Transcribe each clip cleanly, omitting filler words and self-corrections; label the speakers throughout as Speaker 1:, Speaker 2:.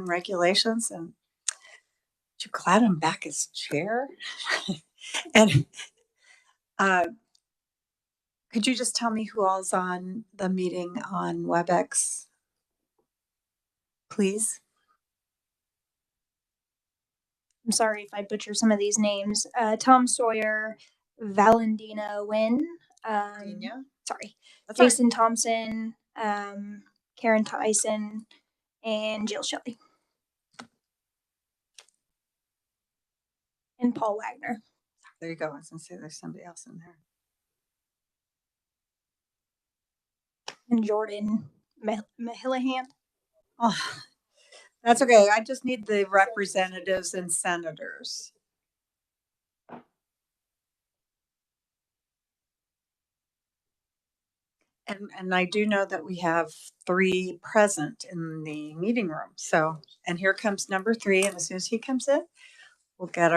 Speaker 1: regulations, and you glad I'm back as chair. And could you just tell me who all's on the meeting on WebEx, please?
Speaker 2: I'm sorry if I butcher some of these names. Tom Sawyer, Valentina Wynn, sorry,
Speaker 1: That's
Speaker 2: Jason
Speaker 1: right.
Speaker 2: Thompson, Karen Tyson, and Jill Shelley. And Paul Wagner.
Speaker 1: There you go. I was going to say there's somebody else in there.
Speaker 2: And Jordan Mahillahan.
Speaker 1: Oh, that's okay. I just need the representatives and senators. And I do know that we have 3 present in the meeting room. So, and here comes number 3. And as soon as he comes in, we'll get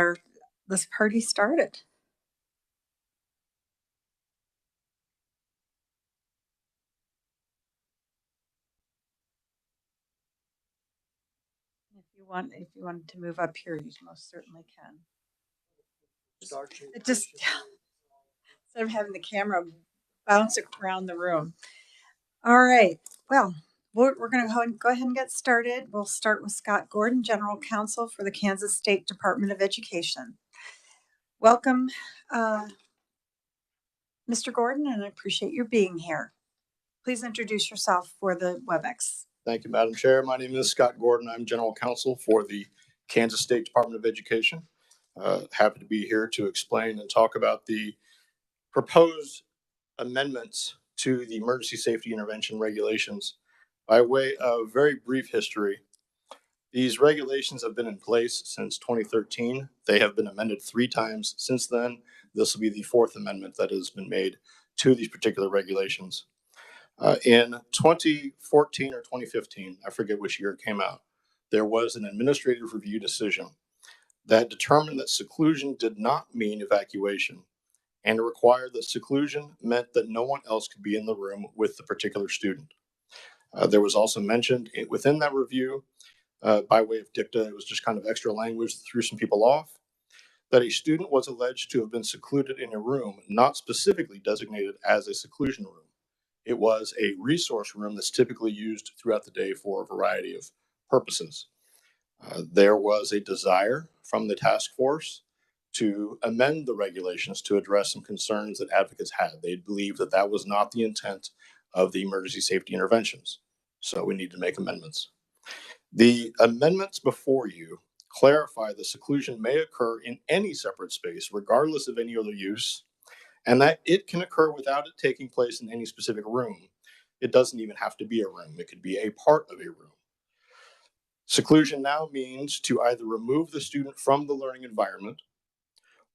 Speaker 1: this party started. If you wanted to move up here, you most certainly can. It just instead of having the camera bounce around the room. All right. Well, we're going to go ahead and get started. We'll start with Scott Gordon, General Counsel for the Kansas State Department of Education. Welcome, Mr. Gordon, and I appreciate your being here. Please introduce yourself for the WebEx.
Speaker 3: Thank you, Madam Chair. My name is Scott Gordon. I'm General Counsel for the Kansas State Department of Education. Happy to be here to explain and talk about the proposed amendments to the emergency safety intervention regulations. By way of very brief history, these regulations have been in place since 2013. They have been amended 3 times since then. This will be the 4th amendment that has been made to these particular regulations. In 2014 or 2015, I forget which year it came out, there was an administrative review decision that determined that seclusion did not mean evacuation, and it required that seclusion meant that no one else could be in the room with the particular student. There was also mentioned within that review, by way of dicta, it was just kind of extra language that threw some people off, that a student was alleged to have been secluded in a room not specifically designated as a seclusion room. It was a resource room that's typically used throughout the day for a variety of purposes. There was a desire from the task force to amend the regulations to address some concerns that advocates had. They believed that that was not the intent of the emergency safety interventions. So we need to make amendments. The amendments before you clarify that seclusion may occur in any separate space, regardless of any other use, and that it can occur without it taking place in any specific room. It doesn't even have to be a room. It could be a part of a room. Seclusion now means to either remove the student from the learning environment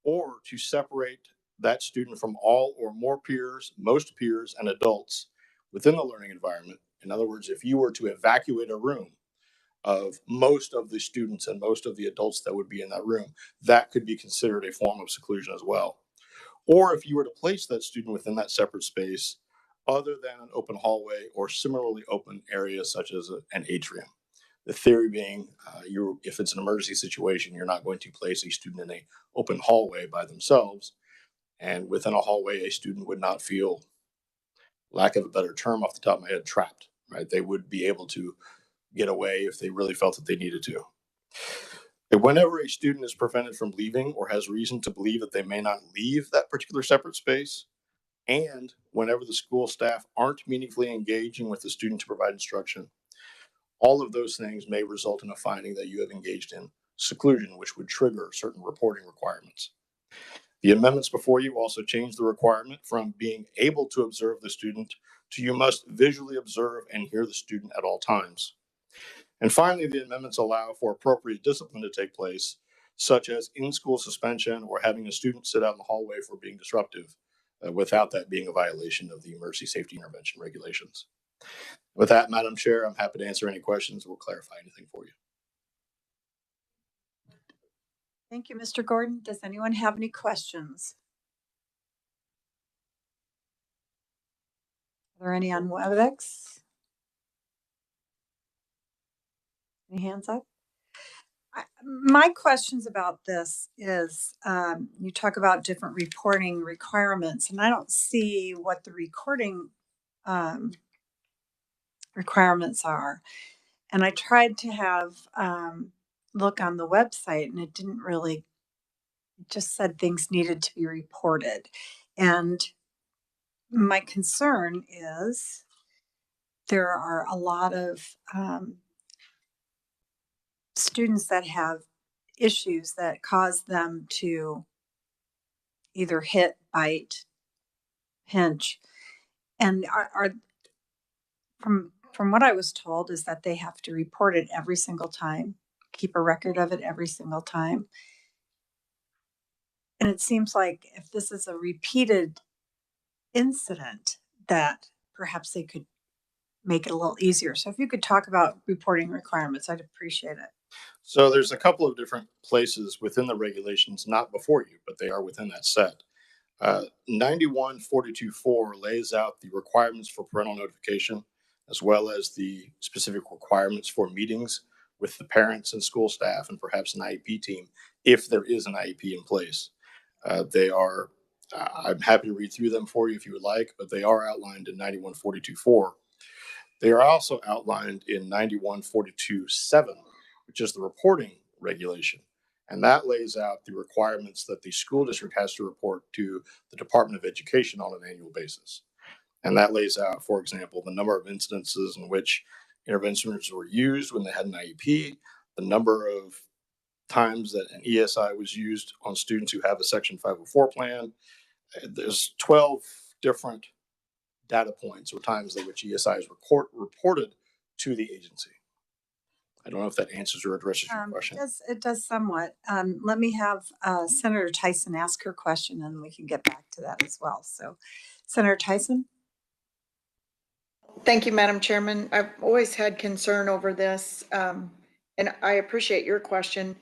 Speaker 3: or to separate that student from all or more peers, most peers, and adults within the learning environment. In other words, if you were to evacuate a room of most of the students and most of the adults that would be in that room, that could be considered a form of seclusion as well. Or if you were to place that student within that separate space, other than an open hallway or similarly open areas such as an atrium. The theory being, if it's an emergency situation, you're not going to place a student in an open hallway by themselves. And within a hallway, a student would not feel, lack of a better term off the top of my head, trapped, right? They would be able to get away if they really felt that they needed to. Whenever a student is prevented from leaving or has reason to believe that they may not leave that particular separate space, and whenever the school staff aren't meaningfully engaging with the student to provide instruction, all of those things may result in a finding that you have engaged in seclusion, which would trigger certain reporting requirements. The amendments before you also change the requirement from being able to observe the student to you must visually observe and hear the student at all times. And finally, the amendments allow for appropriate discipline to take place, such as in-school suspension or having a student sit out in the hallway for being disruptive, without that being a violation of the emergency safety intervention regulations. With that, Madam Chair, I'm happy to answer any questions or clarify anything for you.
Speaker 1: Thank you, Mr. Gordon. Does anyone have any questions? Are there any on WebEx? Any hands up? My questions about this is you talk about different reporting requirements, and I don't see what the recording requirements are. And I tried to have look on the website, and it didn't really. It just said things needed to be reported, and my concern is there are a lot of students that have issues that cause them to either hit, bite, pinch, and are from what I was told is that they have to report it every single time, keep a record of it every single time. And it seems like if this is a repeated incident, that perhaps they could make it a little easier. So if you could talk about reporting requirements, I'd appreciate it.
Speaker 3: So there's a couple of different places within the regulations, not before you, but they are within that set. 9142.4 lays out the requirements for parental notification, as well as the specific requirements for meetings with the parents and school staff and perhaps an IEP team, if there is an IEP in place. They are, I'm happy to read through them for you if you would like, but they are outlined in 9142.4. They are also outlined in 9142.7, which is the reporting regulation. And that lays out the requirements that the school district has to report to the Department of Education on an annual basis. And that lays out, for example, the number of incidences in which interventions were used when they had an IEP, the number of times that an ESI was used on students who have a Section 504 plan. There's 12 different data points or times in which ESI is reported to the agency. I don't know if that answers or addresses your question.
Speaker 1: It does somewhat. Let me have Senator Tyson ask her question, and we can get back to that as well. So, Senator Tyson?
Speaker 4: Thank you, Madam Chairman. I've always had concern over this, and I appreciate your question.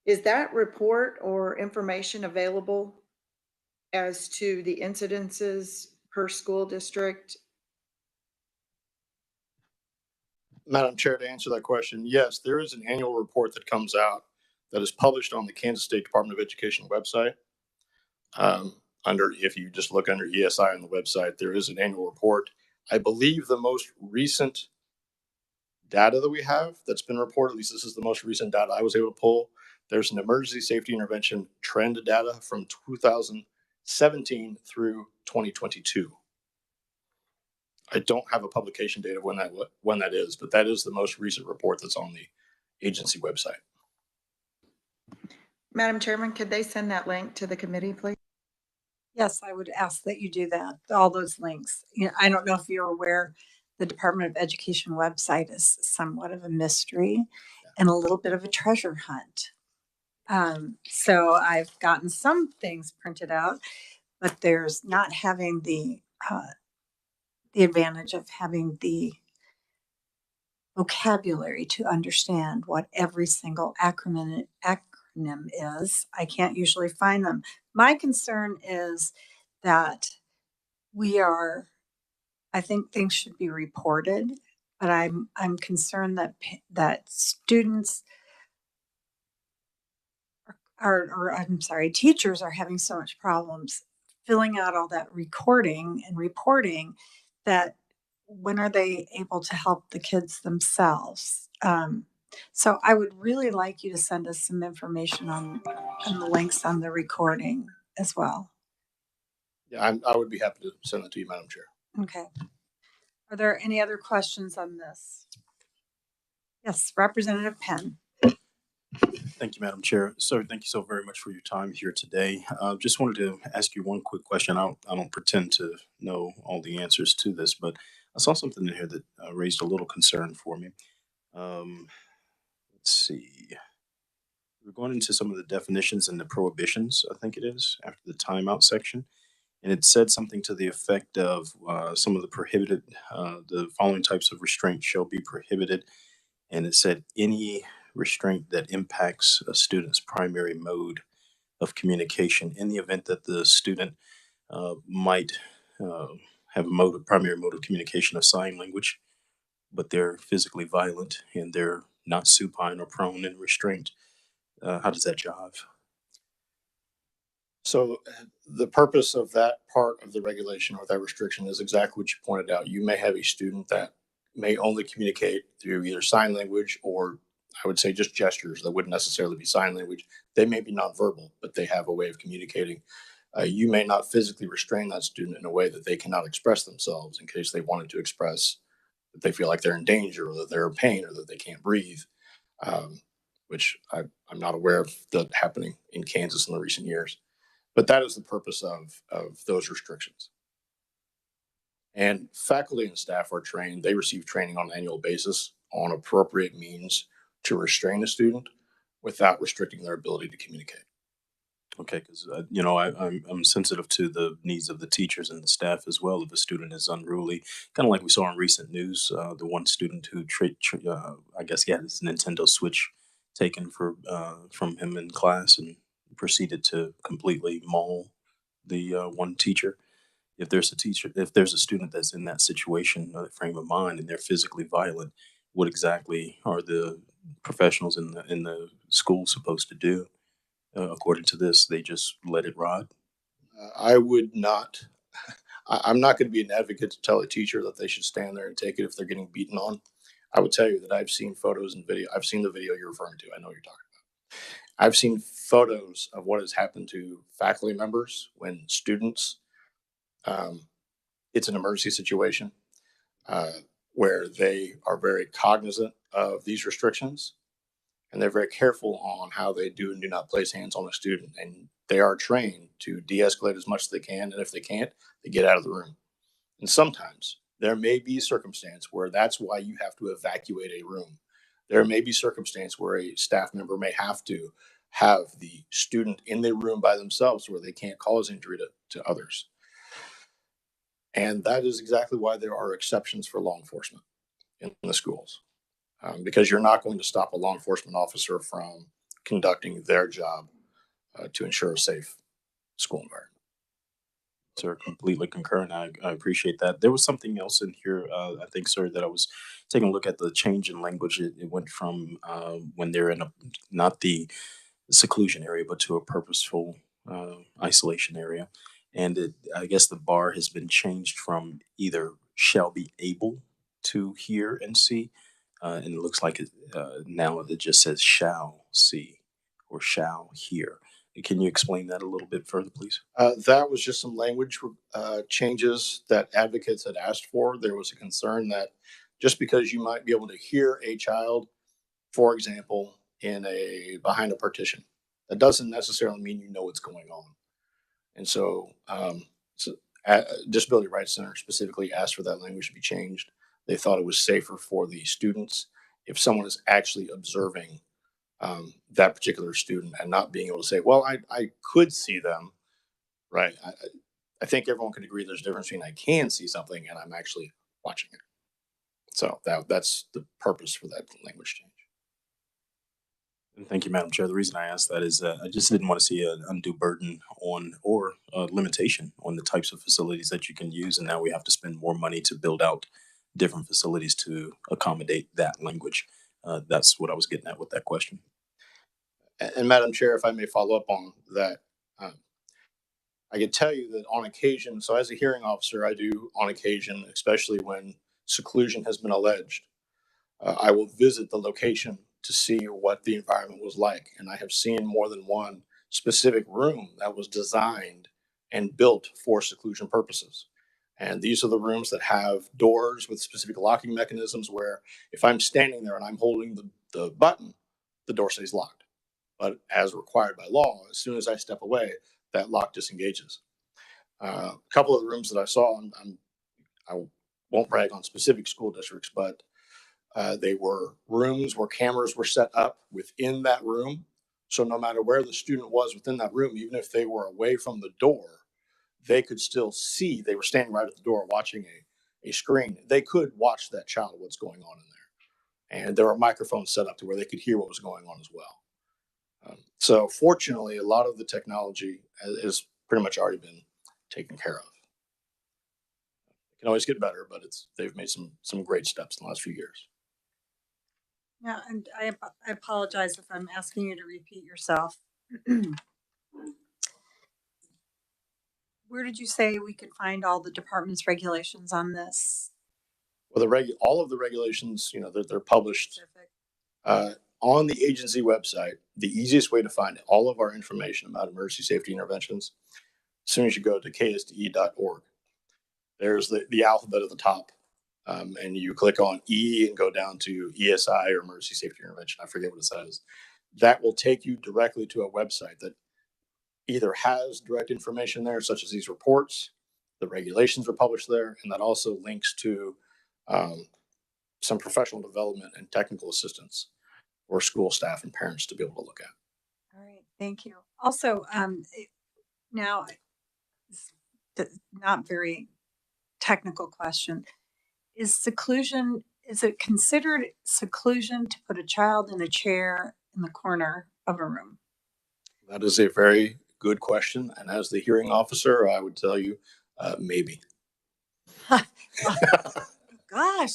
Speaker 4: Is that report or information available as to the incidences per school district?
Speaker 3: Madam Chair, to answer that question, yes, there is an annual report that comes out that is published on the Kansas State Department of Education website. If you just look under ESI on the website, there is an annual report. I believe the most recent data that we have that's been reported, at least this is the most recent data I was able to pull. There's an emergency safety intervention trend data from 2017 through 2022. I don't have a publication date of when that is, but that is the most recent report that's on the agency website.
Speaker 4: Madam Chairman, could they send that link to the committee, please?
Speaker 1: Yes, I would ask that you do that, all those links. You know, I don't know if you're aware, the Department of Education website is somewhat of a mystery and a little bit of a treasure hunt. So I've gotten some things printed out, but there's not having the advantage of having the vocabulary to understand what every single acronym is. I can't usually find them. My concern is that I think things should be reported, but I'm concerned that students teachers are having so much problems filling out all that recording and reporting that when are they able to help the kids themselves? So I would really like you to send us some information on the links on the recording as well.
Speaker 3: Yeah, I would be happy to send that to you, Madam Chair.
Speaker 1: Okay. Are there any other questions on this? Yes, Representative Penn.
Speaker 5: Thank you, Madam Chair. So thank you so very much for your time here today. Just wanted to ask you one quick question. I don't pretend to know all the answers to this, but I saw something in here that raised a little concern for me. Let's see. We're going into some of the definitions and the prohibitions, I think it is, after the timeout section. And it said something to the effect of some of the prohibited, the following types of restraint shall be prohibited. And it said any restraint that impacts a student's primary mode of communication in the event that the student might have a primary mode of communication of sign language, but they're physically violent and they're not supine or prone and restraint. How does that jive?
Speaker 3: So the purpose of that part of the regulation or that restriction is exactly what you pointed out. You may have a student that may only communicate through either sign language or I would say just gestures that wouldn't necessarily be sign language. They may be nonverbal, but they have a way of communicating. You may not physically restrain that student in a way that they cannot express themselves in case they wanted to express that they feel like they're in danger or that they're in pain or that they can't breathe, which I'm not aware of that happening in Kansas in the recent years. But that is the purpose of those restrictions. And faculty and staff are trained. They receive training on an annual basis on appropriate means to restrain a student without restricting their ability to communicate.
Speaker 5: Okay, because I'm sensitive to the needs of the teachers and the staff as well. If a student is unruly, kind of like we saw in recent news, the one student who I guess he had his Nintendo Switch taken from him in class and proceeded to completely maul the one teacher. If there's a student that's in that situation, that frame of mind, and they're physically violent, what exactly are the professionals in the school supposed to do? According to this, they just let it ride.
Speaker 3: I would not. I'm not going to be an advocate to tell a teacher that they should stand there and take it if they're getting beaten on. I would tell you that I've seen photos and video. I've seen the video you're referring to. I know what you're talking about. I've seen photos of what has happened to faculty members when students. It's an emergency situation uh, where they are very cognizant of these restrictions and they're very careful on how they do and do not place hands on a student. And they are trained to de-escalate as much as they can. And if they can't, they get out of the room. And sometimes there may be circumstance where that's why you have to evacuate a room. There may be circumstance where a staff member may have to have the student in the room by themselves where they can't cause injury to others. And that is exactly why there are exceptions for law enforcement in the schools, because you're not going to stop a law enforcement officer from conducting their job to ensure a safe school environment.
Speaker 5: Sir, completely concur, and I appreciate that. There was something else in here, I think, sir, that I was taking a look at the change in language. It went from when they're in not the seclusion area, but to a purposeful isolation area. And I guess the bar has been changed from either shall be able to hear and see, and it looks like now it just says shall see or shall hear. Can you explain that a little bit further, please?
Speaker 3: That was just some language changes that advocates had asked for. There was a concern that just because you might be able to hear a child, for example, behind a partition, that doesn't necessarily mean you know what's going on. And Disability Rights Center specifically asked for that language to be changed. They thought it was safer for the students if someone is actually observing that particular student and not being able to say, well, I could see them, right? I think everyone could agree there's a difference between I can see something and I'm actually watching it. So that's the purpose for that language change.
Speaker 5: And thank you, Madam Chair. The reason I asked that is I just didn't want to see an undue burden on or a limitation on the types of facilities that you can use. And now we have to spend more money to build out different facilities to accommodate that language. That's what I was getting at with that question.
Speaker 3: And Madam Chair, if I may follow up on that, I can tell you that on occasion, so as a hearing officer, I do on occasion, especially when seclusion has been alleged, I will visit the location to see what the environment was like. And I have seen more than one specific room that was designed and built for seclusion purposes. And these are the rooms that have doors with specific locking mechanisms where if I'm standing there and I'm holding the button, the door stays locked. But as required by law, as soon as I step away, that lock disengages. A couple of the rooms that I saw, I won't brag on specific school districts, but they were rooms where cameras were set up within that room. So no matter where the student was within that room, even if they were away from the door, they could still see. They were standing right at the door watching a screen. They could watch that child, what's going on in there. And there were microphones set up to where they could hear what was going on as well. So fortunately, a lot of the technology has pretty much already been taken care of. It can always get better, but they've made some great steps in the last few years.
Speaker 1: Yeah, and I apologize if I'm asking you to repeat yourself. Where did you say we could find all the department's regulations on this?
Speaker 3: Well, all of the regulations, they're published
Speaker 1: Specific?
Speaker 3: on the agency website. The easiest way to find all of our information about emergency safety interventions, as soon as you go to ks.gov, there's the alphabet at the top. And you click on E and go down to ESI or emergency safety intervention. I forget what it says. That will take you directly to a website that either has direct information there, such as these reports, the regulations are published there, and that also links to some professional development and technical assistance for school staff and parents to be able to look at.
Speaker 1: All right, thank you. Also, now, not very technical question. Is it considered seclusion to put a child in a chair in the corner of a room?
Speaker 3: That is a very good question. And as the hearing officer, I would tell you, maybe.
Speaker 1: Gosh,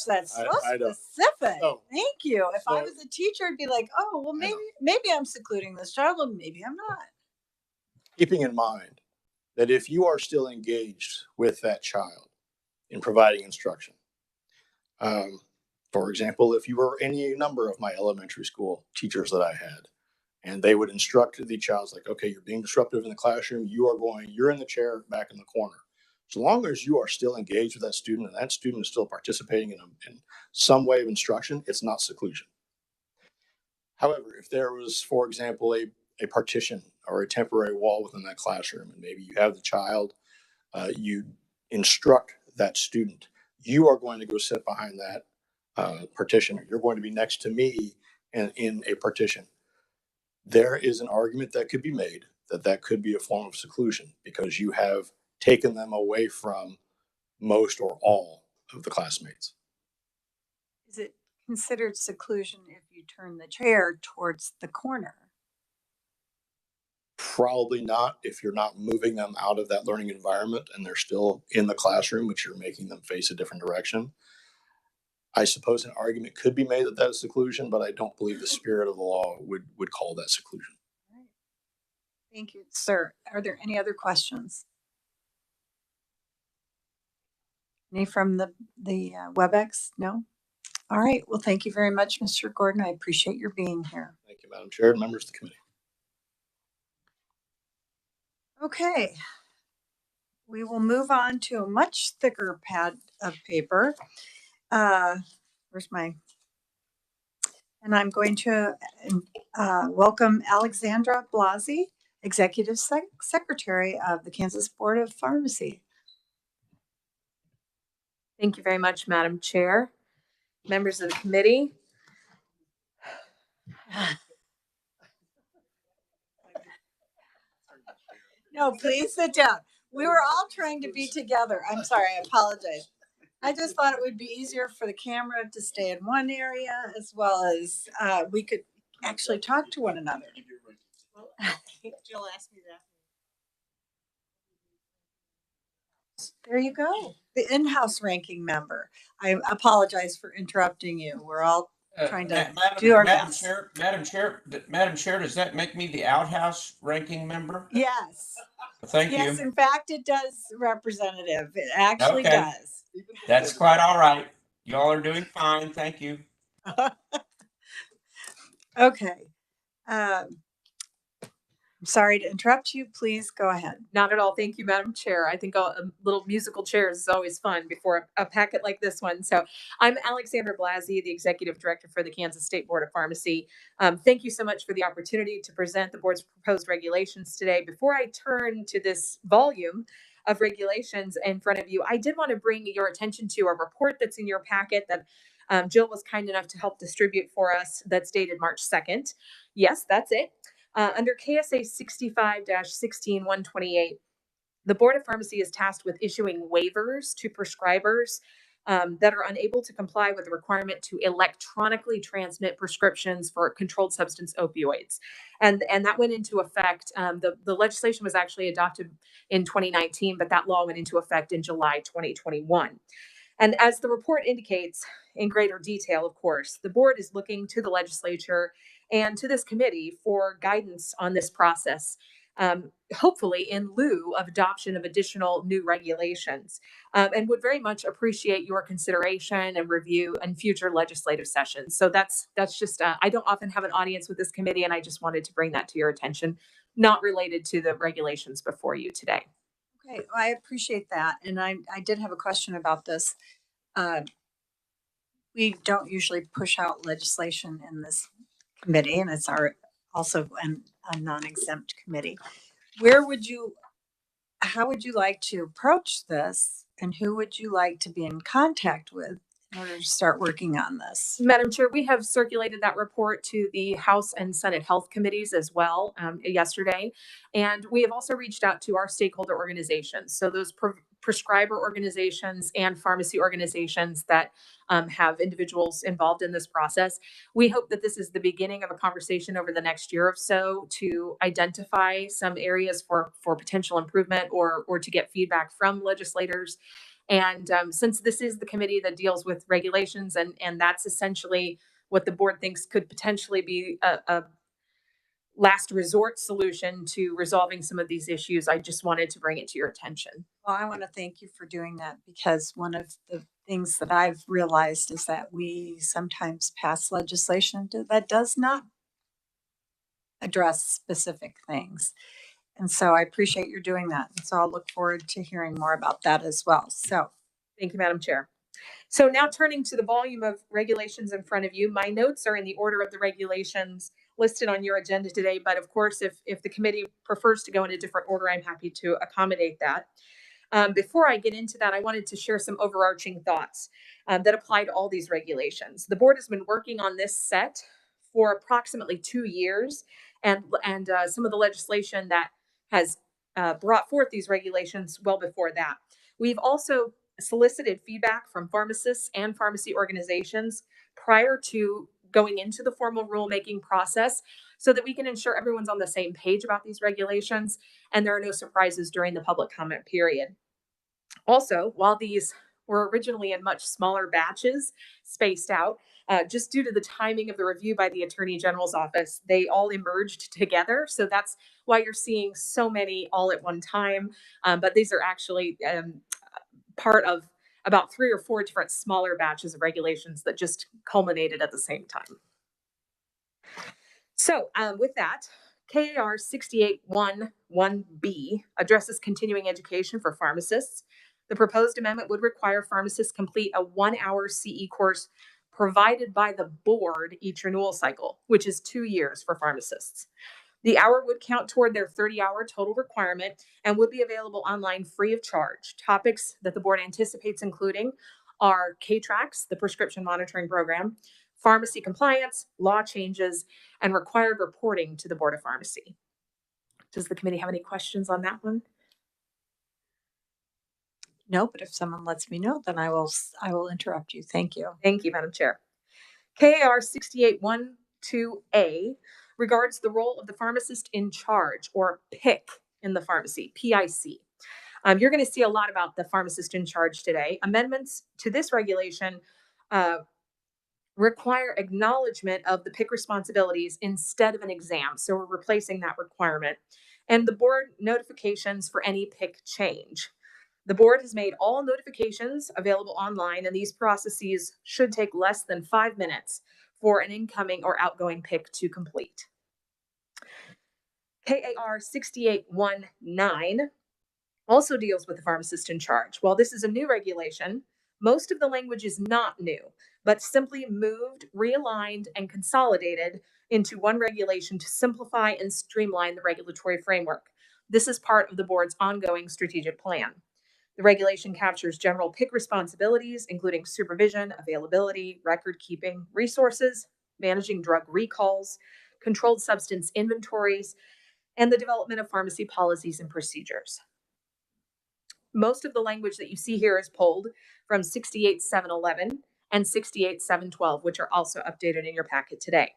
Speaker 1: that's so
Speaker 3: I don't.
Speaker 1: specific.
Speaker 3: So-
Speaker 1: Thank you. If I
Speaker 3: so-
Speaker 1: was a teacher, I'd be like, oh, well, maybe I'm secluding this child, and maybe I'm not.
Speaker 3: Keeping in mind that if you are still engaged with that child in providing instruction, for example, if you were any number of my elementary school teachers that I had, and they would instruct the child, like, okay, you're being disruptive in the classroom, you're in the chair back in the corner. As long as you are still engaged with that student and that student is still participating in some way of instruction, it's not seclusion. However, if there was, for example, a partition or a temporary wall within that classroom, and maybe you have the child, you instruct that student, you are going to go sit behind that partition, or you're going to be next to me in a partition. There is an argument that could be made that could be a form of seclusion because you have taken them away from most or all of the classmates.
Speaker 1: Is it considered seclusion if you turn the chair towards the corner?
Speaker 3: Probably not if you're not moving them out of that learning environment and they're still in the classroom, but you're making them face a different direction. I suppose an argument could be made that is seclusion, but I don't believe the spirit of the law would call that seclusion.
Speaker 1: Right. Thank you, sir. Are there any other questions? Any from the WebEx? No? All right. Well, thank you very much, Mr. Gordon. I appreciate your being here.
Speaker 3: Thank you, Madam Chair and members of the committee.
Speaker 1: Okay. We will move on to a much thicker pad of paper. And I'm going to welcome Alexandra Blasi, Executive Secretary of the Kansas Board of Pharmacy.
Speaker 6: Thank you very much, Madam Chair, members of the committee.
Speaker 1: No, please sit down. We were all trying to be together. I'm sorry, I apologize. I just thought it would be easier for the camera to stay in one area as well as we could actually talk to one another. Jill asked me that. There you go. The in-house ranking member. I apologize for interrupting you. We're all trying to do our best.
Speaker 7: Madam Chair, does that make me the outhouse ranking member?
Speaker 1: Yes.
Speaker 7: Thank
Speaker 1: Yes,
Speaker 7: you.
Speaker 1: in fact, it does, Representative. It actually
Speaker 7: Okay.
Speaker 1: does.
Speaker 7: That's quite all right. Y'all are doing fine. Thank you.
Speaker 1: Okay. I'm sorry to interrupt you. Please go ahead.
Speaker 6: Not at all. Thank you, Madam Chair. I think a little musical chairs is always fun before a packet like this one. So I'm Alexandra Blasi, the Executive Director for the Kansas State Board of Pharmacy. Thank you so much for the opportunity to present the board's proposed regulations today. Before I turn to this volume of regulations in front of you, I did want to bring your attention to a report that's in your packet that Jill was kind enough to help distribute for us that's dated March 2nd. Yes, that's it. Under KSA 65-16-128, the Board of Pharmacy is tasked with issuing waivers to prescribers that are unable to comply with the requirement to electronically transmit prescriptions for controlled substance opioids. And that went into effect. The legislation was actually adopted in 2019, but that law went into effect in July 2021. And as the report indicates, in greater detail, of course, the board is looking to the legislature and to this committee for guidance on this process, hopefully in lieu of adoption of additional new regulations, and would very much appreciate your consideration and review in future legislative sessions. So that's just, I don't often have an audience with this committee, and I just wanted to bring that to your attention, not related to the regulations before you today.
Speaker 1: Okay, well, I appreciate that. And I did have a question about this. We don't usually push out legislation in this committee, and it's also a non-exempt committee. How would you like to approach this, and who would you like to be in contact with in order to start working on this?
Speaker 6: Madam Chair, we have circulated that report to the House and Senate Health Committees as well yesterday. And we have also reached out to our stakeholder organizations. So those prescriber organizations and pharmacy organizations that have individuals involved in this process. We hope that this is the beginning of a conversation over the next year or so to identify some areas for potential improvement or to get feedback from legislators. And since this is the committee that deals with regulations, and that's essentially what the board thinks could potentially be a last resort solution to resolving some of these issues, I just wanted to bring it to your attention.
Speaker 1: Well, I want to thank you for doing that, because one of the things that I've realized is that we sometimes pass legislation that does not address specific things. And so I appreciate your doing that. And so I'll look forward to hearing more about that as well. So
Speaker 6: thank you, Madam Chair. So now turning to the volume of regulations in front of you, my notes are in the order of the regulations listed on your agenda today. But of course, if the committee prefers to go in a different order, I'm happy to accommodate that. Before I get into that, I wanted to share some overarching thoughts that apply to all these regulations. The board has been working on this set for approximately 2 years, and some of the legislation that has brought forth these regulations well before that. We've also solicited feedback from pharmacists and pharmacy organizations prior to going into the formal rulemaking process so that we can ensure everyone's on the same page about these regulations and there are no surprises during the public comment period. Also, while these were originally in much smaller batches spaced out, just due to the timing of the review by the Attorney General's office, they all emerged together. So that's why you're seeing so many all at one time. But these are actually part of about 3 or 4 different smaller batches of regulations that just culminated at the same time. So with that, KAR 6811B addresses continuing education for pharmacists. The proposed amendment would require pharmacists complete a 1-hour CE course provided by the board each renewal cycle, which is 2 years for pharmacists. The hour would count toward their 30-hour total requirement and would be available online free of charge. Topics that the board anticipates including are KTRACS, the prescription monitoring program, pharmacy compliance, law changes, and required reporting to the Board of Pharmacy. Does the committee have any questions on that one?
Speaker 1: no, but if someone lets me know, then I will interrupt you. Thank you.
Speaker 6: Thank you, Madam Chair. KAR 6812A regards the role of the pharmacist in charge, or PIC, in the pharmacy, PIC. You're going to see a lot about the pharmacist in charge today. Amendments to this regulation require acknowledgement of the PIC responsibilities instead of an exam. So we're replacing that requirement. And the board notifications for any PIC change. The board has made all notifications available online, and these processes should take less than 5 minutes for an incoming or outgoing PIC to complete. KAR 6819 also deals with the pharmacist in charge. While this is a new regulation, most of the language is not new, but simply moved, realigned, and consolidated into one regulation to simplify and streamline the regulatory framework. This is part of the board's ongoing strategic plan. The regulation captures general PIC responsibilities, including supervision, availability, record keeping, resources, managing drug recalls, controlled substance inventories, and the development of pharmacy policies and procedures. Most of the language that you see here is pulled from 68.711 and 68.712, which are also updated in your packet today.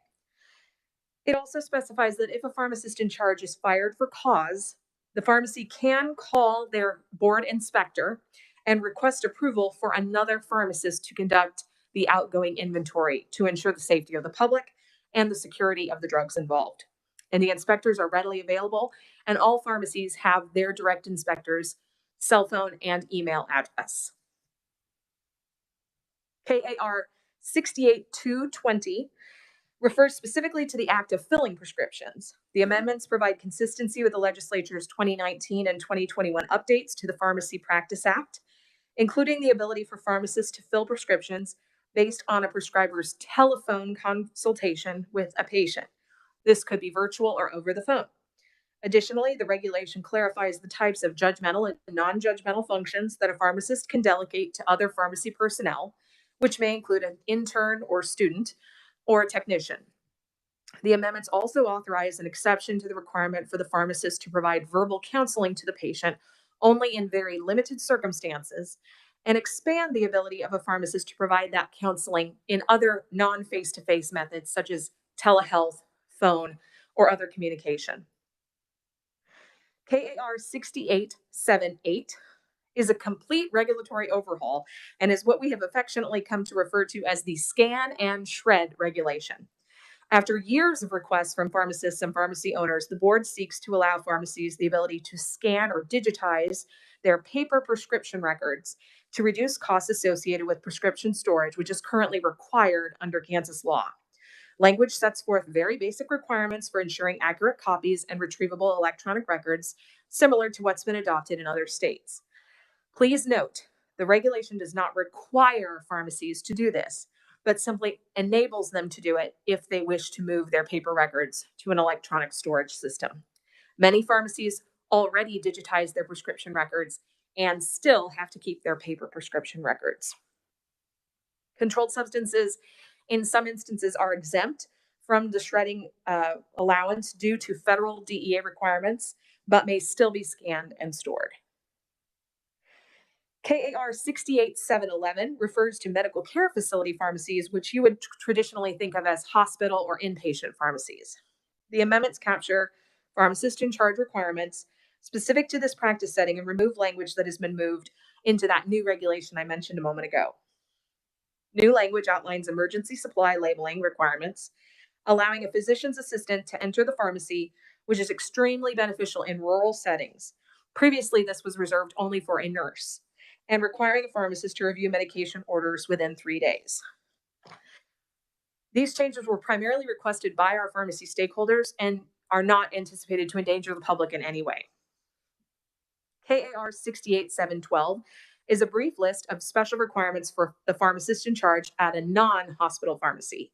Speaker 6: It also specifies that if a pharmacist in charge is fired for cause, the pharmacy can call their board inspector and request approval for another pharmacist to conduct the outgoing inventory to ensure the safety of the public and the security of the drugs involved. And the inspectors are readily available, and all pharmacies have their direct inspectors' cell phone and email address. KAR 68220 refers specifically to the act of filling prescriptions. The amendments provide consistency with the legislature's 2019 and 2021 updates to the Pharmacy Practice Act, including the ability for pharmacists to fill prescriptions based on a prescriber's telephone consultation with a patient. This could be virtual or over the phone. Additionally, the regulation clarifies the types of judgmental and non-judgmental functions that a pharmacist can delegate to other pharmacy personnel, which may include an intern or student or a technician. The amendments also authorize an exception to the requirement for the pharmacist to provide verbal counseling to the patient only in very limited circumstances, and expand the ability of a pharmacist to provide that counseling in other non-face-to-face methods such as telehealth, phone, or other communication. KAR 6878 is a complete regulatory overhaul and is what we have affectionately come to refer to as the scan and shred regulation. After years of requests from pharmacists and pharmacy owners, the board seeks to allow pharmacies the ability to scan or digitize their paper prescription records to reduce costs associated with prescription storage, which is currently required under Kansas law. Language sets forth very basic requirements for ensuring accurate copies and retrievable electronic records, similar to what's been adopted in other states. Please note, the regulation does not require pharmacies to do this, but simply enables them to do it if they wish to move their paper records to an electronic storage system. Many pharmacies already digitize their prescription records and still have to keep their paper prescription records. Controlled substances, in some instances, are exempt from the shredding allowance due to federal DEA requirements, but may still be scanned and stored. KAR 68711 refers to medical care facility pharmacies, which you would traditionally think of as hospital or inpatient pharmacies. The amendments capture pharmacist in charge requirements specific to this practice setting and remove language that has been moved into that new regulation I mentioned a moment ago. New language outlines emergency supply labeling requirements, allowing a physician's assistant to enter the pharmacy, which is extremely beneficial in rural settings. Previously, this was reserved only for a nurse, and requiring a pharmacist to review medication orders within 3 days. These changes were primarily requested by our pharmacy stakeholders and are not anticipated to endanger the public in any way. KAR 68712 is a brief list of special requirements for the pharmacist in charge at a non-hospital pharmacy.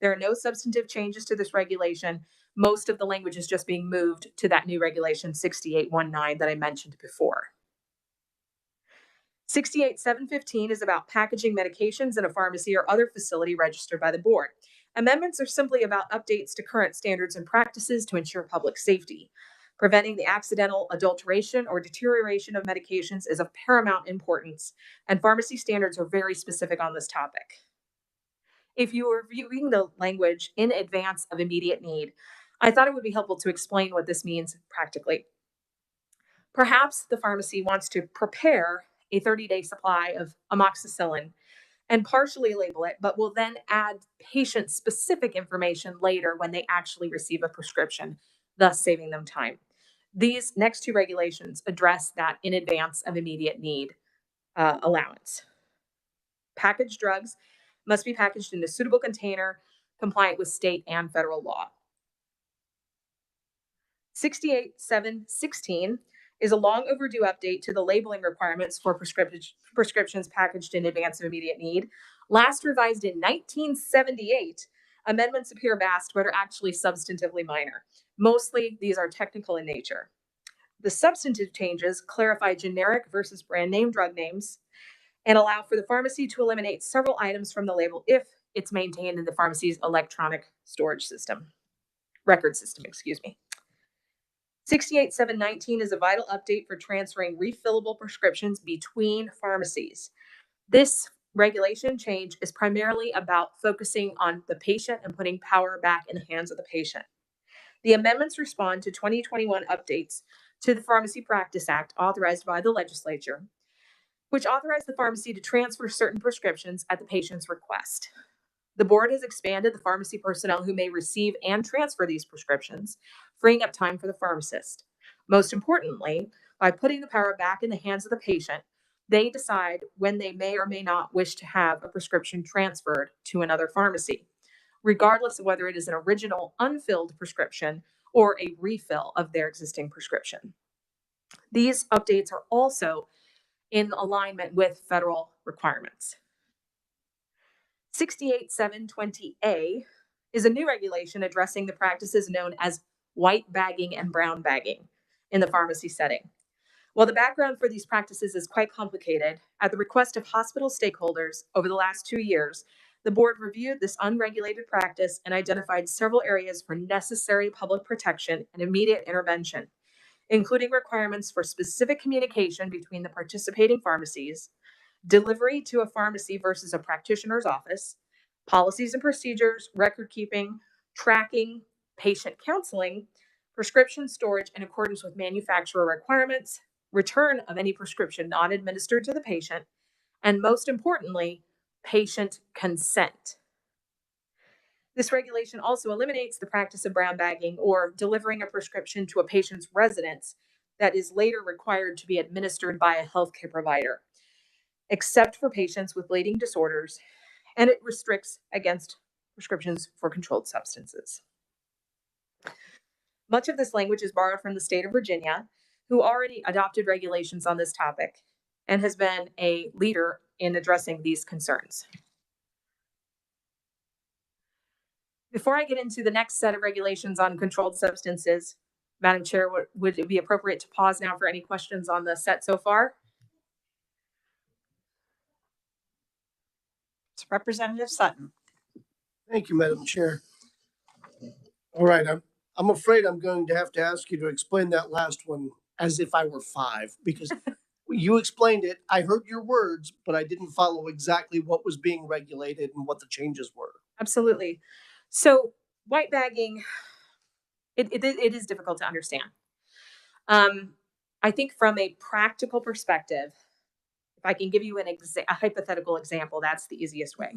Speaker 6: There are no substantive changes to this regulation. Most of the language is just being moved to that new regulation 6819 that I mentioned before. 68715 is about packaging medications in a pharmacy or other facility registered by the board. Amendments are simply about updates to current standards and practices to ensure public safety. Preventing the accidental adulteration or deterioration of medications is of paramount importance, and pharmacy standards are very specific on this topic. If you are reviewing the language in advance of immediate need, I thought it would be helpful to explain what this means practically. Perhaps the pharmacy wants to prepare a 30-day supply of amoxicillin and partially label it, but will then add patient-specific information later when they actually receive a prescription, thus saving them time. These next two regulations address that in advance of immediate need allowance. Packaged drugs must be packaged in a suitable container compliant with state and federal law. 68716 is a long overdue update to the labeling requirements for prescriptions packaged in advance of immediate need. Last revised in 1978, amendments appear vast but are actually substantively minor. Mostly, these are technical in nature. The substantive changes clarify generic versus brand name drug names and allow for the pharmacy to eliminate several items from the label if it's maintained in the pharmacy's electronic storage system, record system, excuse me. 68719 is a vital update for transferring refillable prescriptions between pharmacies. This regulation change is primarily about focusing on the patient and putting power back in the hands of the patient. The amendments respond to 2021 updates to the Pharmacy Practice Act authorized by the legislature. which authorize the pharmacy to transfer certain prescriptions at the patient's request. The board has expanded the pharmacy personnel who may receive and transfer these prescriptions, freeing up time for the pharmacist. Most importantly, by putting the power back in the hands of the patient, they decide when they may or may not wish to have a prescription transferred to another pharmacy, regardless of whether it is an original unfilled prescription or a refill of their existing prescription. These updates are also in alignment with federal requirements. 68720A is a new regulation addressing the practices known as white bagging and brown bagging in the pharmacy setting. While the background for these practices is quite complicated, at the request of hospital stakeholders over the last 2 years, the board reviewed this unregulated practice and identified several areas for necessary public protection and immediate intervention, including requirements for specific communication between the participating pharmacies, delivery to a pharmacy versus a practitioner's office, policies and procedures, record keeping, tracking, patient counseling, prescription storage in accordance with manufacturer requirements, return of any prescription not administered to the patient, and most importantly, patient consent. This regulation also eliminates the practice of brown bagging or delivering a prescription to a patient's residence that is later required to be administered by a healthcare provider, except for patients with bleeding disorders, and it restricts against prescriptions for controlled substances. Much of this language is borrowed from the state of Virginia, who already adopted regulations on this topic and has been a leader in addressing these concerns. Before I get into the next set of regulations on controlled substances, Madam Chair, would it be appropriate to pause now for any questions on the set so far?
Speaker 1: It's Representative Sutton.
Speaker 8: Thank you, Madam Chair. All right, I'm afraid I'm going to have to ask you to explain that last one as if I were 5, because you explained it. I heard your words, but I didn't follow exactly what was being regulated and what the changes were.
Speaker 6: Absolutely. So white bagging, it is difficult to understand. I think from a practical perspective, if I can give you a hypothetical example, that's the easiest way.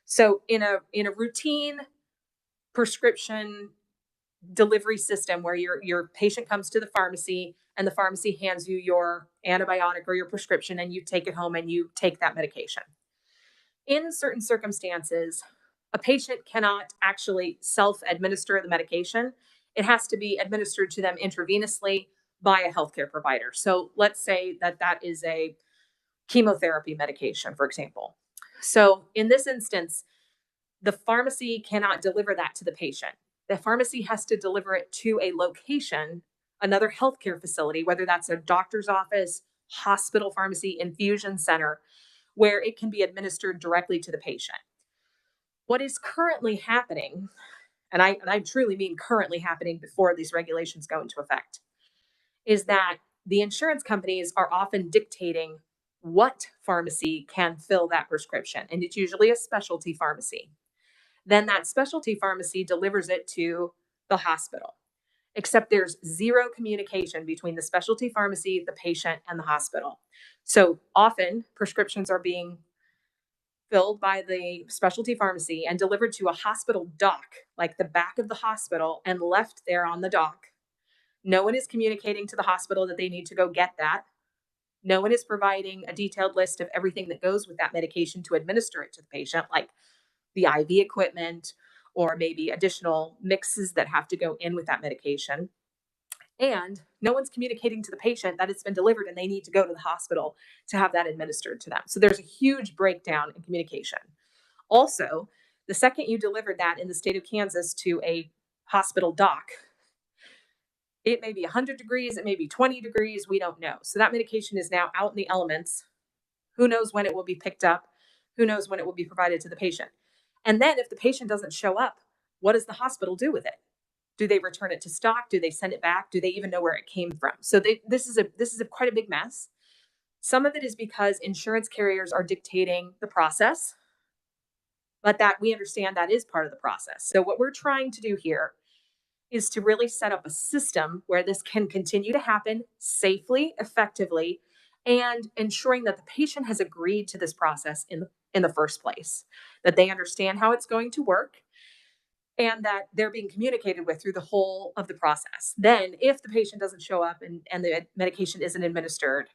Speaker 6: So in a routine prescription delivery system where your patient comes to the pharmacy and the pharmacy hands you your antibiotic or your prescription and you take it home and you take that medication. In certain circumstances, a patient cannot actually self-administer the medication. It has to be administered to them intravenously by a healthcare provider. So let's say that is a chemotherapy medication, for example. So in this instance, the pharmacy cannot deliver that to the patient. The pharmacy has to deliver it to a location, another healthcare facility, whether that's a doctor's office, hospital pharmacy, infusion center, where it can be administered directly to the patient. What is currently happening, and I truly mean currently happening before these regulations go into effect, is that the insurance companies are often dictating what pharmacy can fill that prescription, and it's usually a specialty pharmacy. Then that specialty pharmacy delivers it to the hospital, except there's zero communication between the specialty pharmacy, the patient, and the hospital. So often prescriptions are being filled by the specialty pharmacy and delivered to a hospital dock, like the back of the hospital, and left there on the dock. No one is communicating to the hospital that they need to go get that. No one is providing a detailed list of everything that goes with that medication to administer it to the patient, like the IV equipment or maybe additional mixes that have to go in with that medication. And no one's communicating to the patient that it's been delivered and they need to go to the hospital to have that administered to them. So there's a huge breakdown in communication. Also, the second you delivered that in the state of Kansas to a hospital dock, it may be 100 degrees, it may be 20 degrees, we don't know. So that medication is now out in the elements. Who knows when it will be picked up? Who knows when it will be provided to the patient? And then if the patient doesn't show up, what does the hospital do with it? Do they return it to stock? Do they send it back? Do they even know where it came from? So this is quite a big mess. Some of it is because insurance carriers are dictating the process, but that we understand that is part of the process. So what we're trying to do here is to really set up a system where this can continue to happen safely, effectively, and ensuring that the patient has agreed to this process in the first place, that they understand how it's going to work, and that they're being communicated with through the whole of the process. Then, if the patient doesn't show up and the medication isn't administered,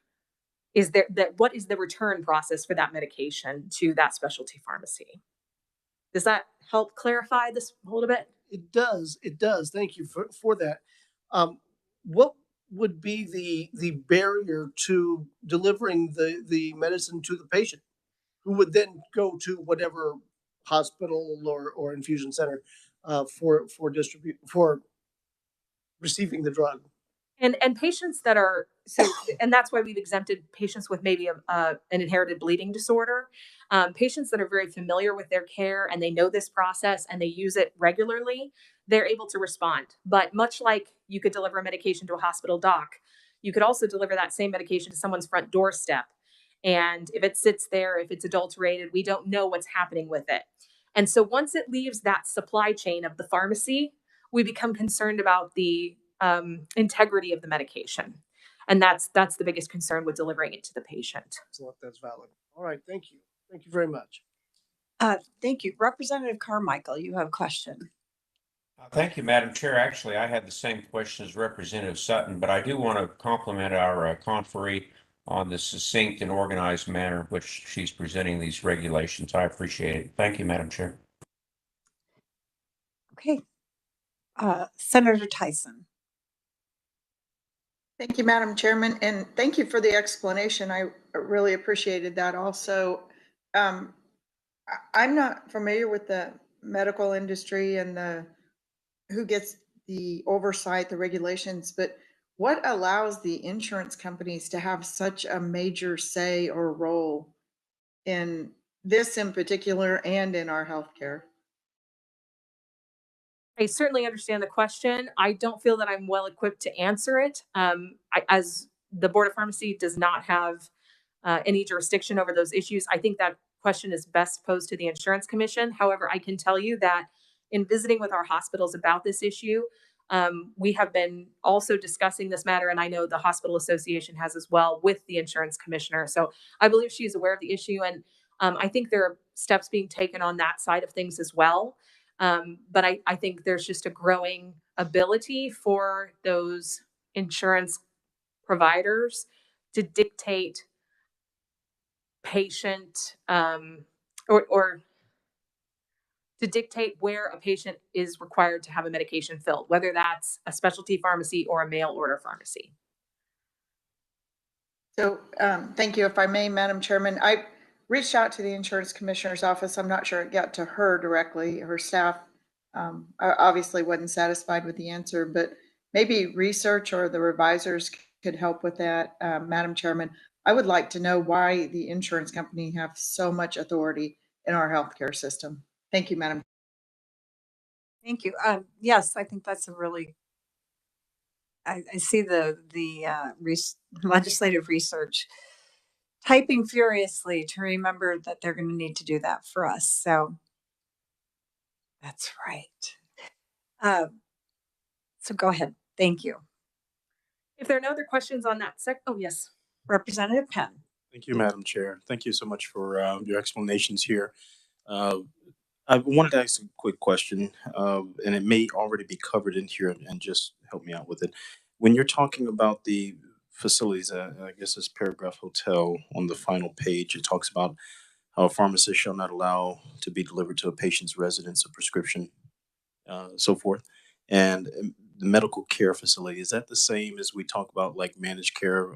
Speaker 6: what is the return process for that medication to that specialty pharmacy? Does that help clarify this a little bit?
Speaker 8: It does. It does. Thank you for that. What would be the barrier to delivering the medicine to the patient, who would then go to whatever hospital or infusion center for receiving the drug?
Speaker 6: And patients that are and that's why we've exempted patients with maybe an inherited bleeding disorder. Patients that are very familiar with their care and they know this process and they use it regularly, they're able to respond. But much like you could deliver a medication to a hospital doc, you could also deliver that same medication to someone's front doorstep. And if it sits there, if it's adulterated, we don't know what's happening with it. And so once it leaves that supply chain of the pharmacy, we become concerned about the integrity of the medication. And that's the biggest concern with delivering it to the patient.
Speaker 8: So that's valid. All right. Thank you. Thank you very much.
Speaker 1: Thank you. Representative Carmichael, you have a question.
Speaker 7: Thank you, Madam Chair. Actually, I had the same question as Representative Sutton, but I do want to compliment our conferee on the succinct and organized manner in which she's presenting these regulations. I appreciate it. Thank you, Madam Chair.
Speaker 1: Okay. Senator Tyson.
Speaker 4: Thank you, Madam Chairman, and thank you for the explanation. I really appreciated that also. I'm not familiar with the medical industry and who gets the oversight, the regulations, but what allows the insurance companies to have such a major say or role in this in particular and in our healthcare?
Speaker 6: I certainly understand the question. I don't feel that I'm well equipped to answer it. As the Board of Pharmacy does not have any jurisdiction over those issues, I think that question is best posed to the Insurance Commission. However, I can tell you that in visiting with our hospitals about this issue, we have been also discussing this matter, and I know the Hospital Association has as well with the Insurance Commissioner. So I believe she's aware of the issue, and I think there are steps being taken on that side of things as well. But I think there's just a growing ability for those insurance providers to dictate patient or to dictate where a patient is required to have a medication filled, whether that's a specialty pharmacy or a mail order pharmacy.
Speaker 4: So thank you. If I may, Madam Chairman, I reached out to the Insurance Commissioner's office. I'm not sure it got to her directly. Her staff obviously wasn't satisfied with the answer, but maybe research or the revisers could help with that. Madam Chairman, I would like to know why the insurance company have so much authority in our healthcare system. Thank you, Madam.
Speaker 1: Thank you. Yes, I think that's a really. I see the legislative research typing furiously to remember that they're going to need to do that for us. So that's right. So go ahead. Thank you.
Speaker 6: If there are no other questions on that oh, yes.
Speaker 1: Representative Penn.
Speaker 5: Thank you, Madam Chair. Thank you so much for your explanations here. I wanted to ask a quick question, and it may already be covered in here, and just help me out with it. When you're talking about the facilities, I guess it's paragraph hotel on the final page, it talks about how a pharmacist shall not allow to be delivered to a patient's residence a prescription, so forth. And the medical care facility, is that the same as we talk about like managed care,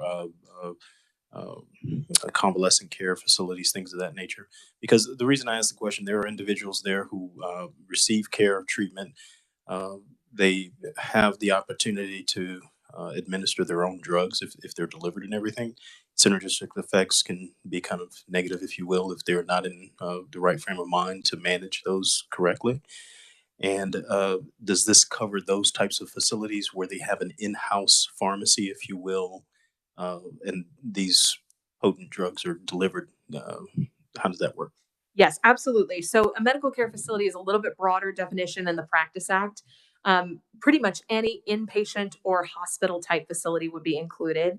Speaker 5: convalescent care facilities, things of that nature? Because the reason I asked the question, there are individuals there who receive care, treatment. They have the opportunity to administer their own drugs if they're delivered and everything. Synergistic effects can be kind of negative, if you will, if they're not in the right frame of mind to manage those correctly. And does this cover those types of facilities where they have an in-house pharmacy, if you will, and these potent drugs are delivered? How does that work?
Speaker 6: Yes, absolutely. So a medical care facility is a little bit broader definition than the Practice Act. Pretty much any inpatient or hospital type facility would be included.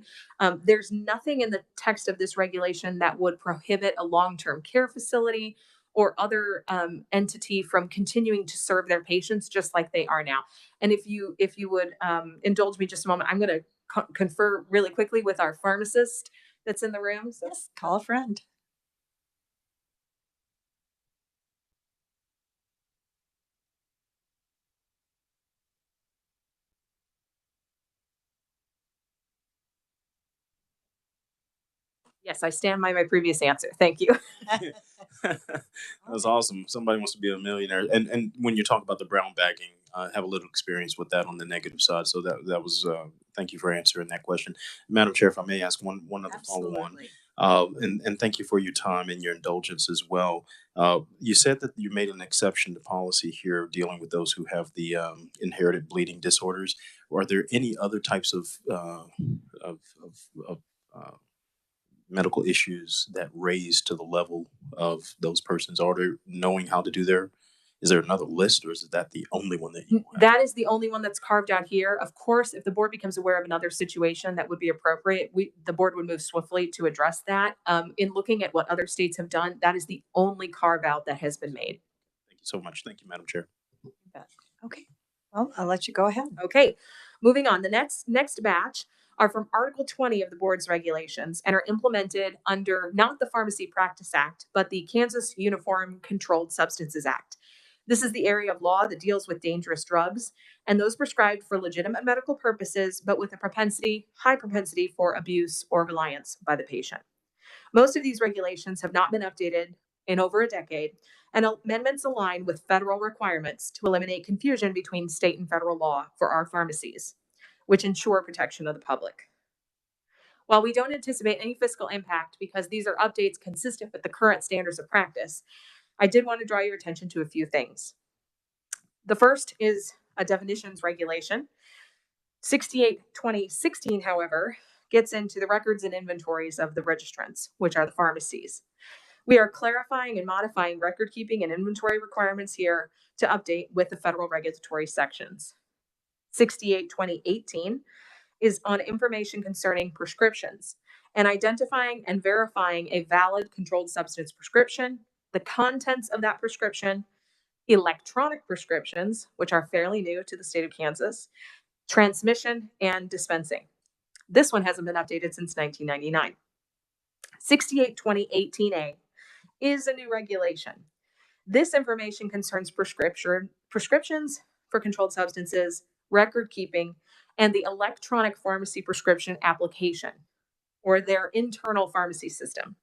Speaker 6: There's nothing in the text of this regulation that would prohibit a long-term care facility or other entity from continuing to serve their patients just like they are now. And if you would indulge me just a moment, I'm going to confer really quickly with our pharmacist that's in the room. So.
Speaker 1: Yes, call a friend.
Speaker 6: Yes, I stand by my previous answer. Thank you.
Speaker 5: That was awesome. Somebody wants to be a millionaire. And when you talk about the brown bagging, I have a little experience with that on the negative side. So that was thank you for answering that question. Madam Chair, if I may ask one other follow on. And thank you for your time and your indulgence as well. You said that you made an exception to policy here dealing with those who have the inherited bleeding disorders. Are there any other types of uh, medical issues that raise to the level of those persons? Are they knowing how to do is there another list, or is that the only one that you have?
Speaker 6: That is the only one that's carved out here. Of course, if the board becomes aware of another situation that would be appropriate, the board would move swiftly to address that. In looking at what other states have done, that is the only carve out that has been made.
Speaker 5: Thank you so much. Thank you, Madam Chair.
Speaker 1: Okay, well, I'll let you go ahead.
Speaker 6: Okay, moving on. The next batch are from Article 20 of the board's regulations and are implemented under not the Pharmacy Practice Act, but the Kansas Uniform Controlled Substances Act. This is the area of law that deals with dangerous drugs and those prescribed for legitimate medical purposes, but with a high propensity for abuse or reliance by the patient. Most of these regulations have not been updated in over a decade, and amendments align with federal requirements to eliminate confusion between state and federal law for our pharmacies, which ensure protection of the public. While we don't anticipate any fiscal impact because these are updates consistent with the current standards of practice, I did want to draw your attention to a few things. The first is a definitions regulation. 68/2016, however, gets into the records and inventories of the registrants, which are the pharmacies. We are clarifying and modifying record keeping and inventory requirements here to update with the federal regulatory sections. 68/2018 is on information concerning prescriptions and identifying and verifying a valid controlled substance prescription, the contents of that prescription, electronic prescriptions, which are fairly new to the state of Kansas, transmission, and dispensing. This one hasn't been updated since 1999. 68/2018A is a new regulation. This information concerns prescriptions for controlled substances, record keeping, and the electronic pharmacy prescription application, or their internal pharmacy system.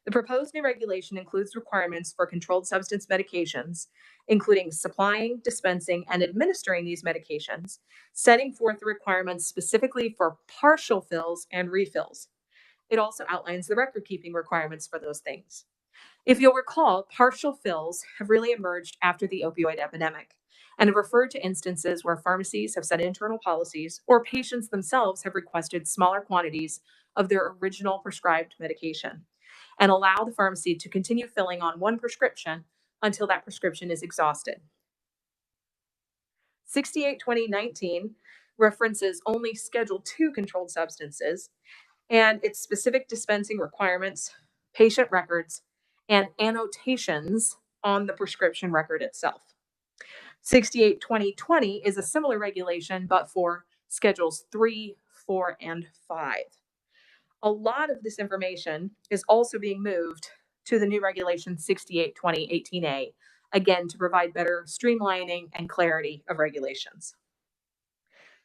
Speaker 6: The proposed new regulation includes requirements for controlled substance medications, including supplying, dispensing, and administering these medications, setting forth the requirements specifically for partial fills and refills. It also outlines the record keeping requirements for those things. If you'll recall, partial fills have really emerged after the opioid epidemic and have referred to instances where pharmacies have set internal policies or patients themselves have requested smaller quantities of their original prescribed medication and allow the pharmacy to continue filling on one prescription until that prescription is exhausted. 68/2019 references only Schedule II controlled substances and its specific dispensing requirements, patient records, and annotations on the prescription record itself. 68/2020 is a similar regulation, but for Schedules 3, 4, and 5. A lot of this information is also being moved to the new regulation 68/2018A, again, to provide better streamlining and clarity of regulations.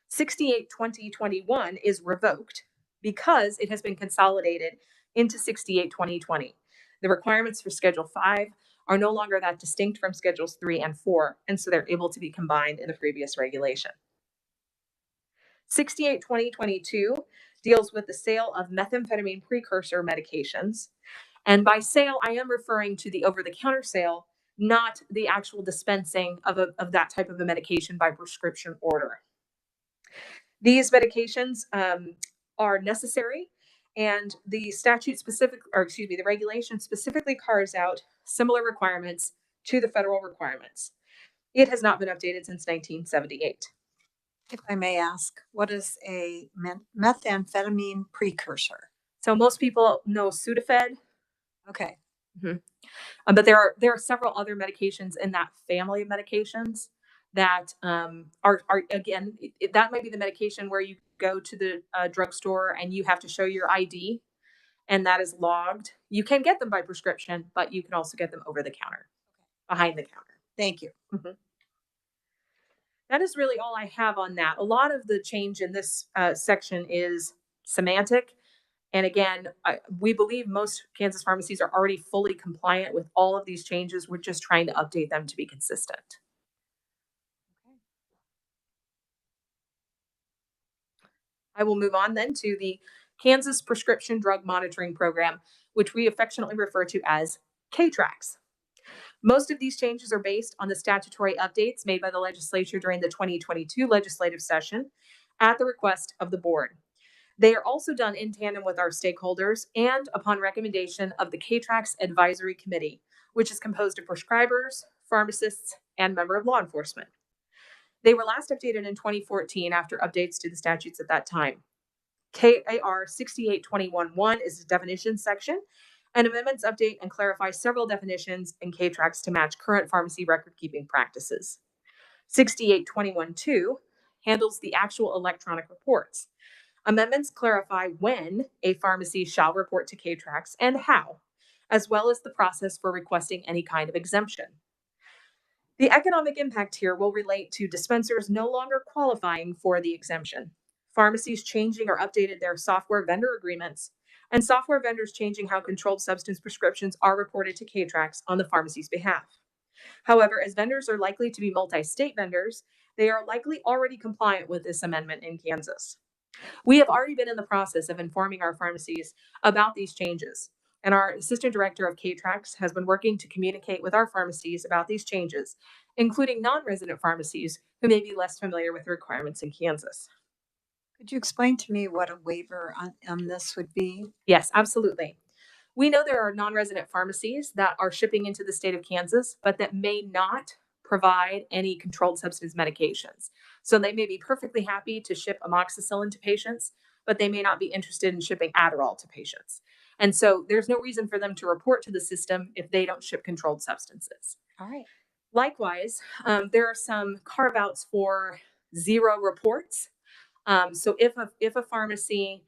Speaker 6: 68/2021 is revoked because it has been consolidated into 68/2020. The requirements for Schedule 5 are no longer that distinct from Schedules 3 and 4, and so they're able to be combined in the previous regulation. 68/2022 deals with the sale of methamphetamine precursor medications. And by sale, I am referring to the over-the-counter sale, not the actual dispensing of that type of a medication by prescription order. These medications are necessary, and the the regulation specifically carves out similar requirements to the federal requirements. It has not been updated since 1978.
Speaker 1: If I may ask, what is a methamphetamine precursor?
Speaker 6: So most people know Sudafed,
Speaker 1: Okay.
Speaker 6: but there are several other medications in that family of medications that are again, that might be the medication where you go to the drugstore and you have to show your ID, and that is logged. You can get them by prescription, but you can also get them over the counter, behind the counter.
Speaker 1: Thank you.
Speaker 6: That is really all I have on that. A lot of the change in this section is semantic. And again, we believe most Kansas pharmacies are already fully compliant with all of these changes. We're just trying to update them to be consistent. I will move on then to the Kansas Prescription Drug Monitoring Program, which we affectionately refer to as KTRACS. Most of these changes are based on the statutory updates made by the legislature during the 2022 legislative session at the request of the board. They are also done in tandem with our stakeholders and upon recommendation of the KTRACS Advisory Committee, which is composed of prescribers, pharmacists, and member of law enforcement. They were last updated in 2014 after updates to the statutes at that time. KAR 68211 is the definitions section, and amendments update and clarify several definitions in KTRACS to match current pharmacy record-keeping practices. 68212 handles the actual electronic reports. Amendments clarify when a pharmacy shall report to KTRACS and how, as well as the process for requesting any kind of exemption. The economic impact here will relate to dispensers no longer qualifying for the exemption, pharmacies changing or updated their software vendor agreements, and software vendors changing how controlled substance prescriptions are reported to KTRACS on the pharmacy's behalf. However, as vendors are likely to be multi-state vendors, they are likely already compliant with this amendment in Kansas. We have already been in the process of informing our pharmacies about these changes, and our assistant director of KTRACS has been working to communicate with our pharmacies about these changes, including non-resident pharmacies who may be less familiar with the requirements in Kansas.
Speaker 1: Could you explain to me what a waiver on this would be?
Speaker 6: Yes, absolutely. We know there are non-resident pharmacies that are shipping into the state of Kansas, but that may not provide any controlled substance medications. So they may be perfectly happy to ship amoxicillin to patients, but they may not be interested in shipping Adderall to patients. And so there's no reason for them to report to the system if they don't ship controlled substances.
Speaker 1: All right.
Speaker 6: Likewise, there are some carve-outs for zero reports. So if a pharmacy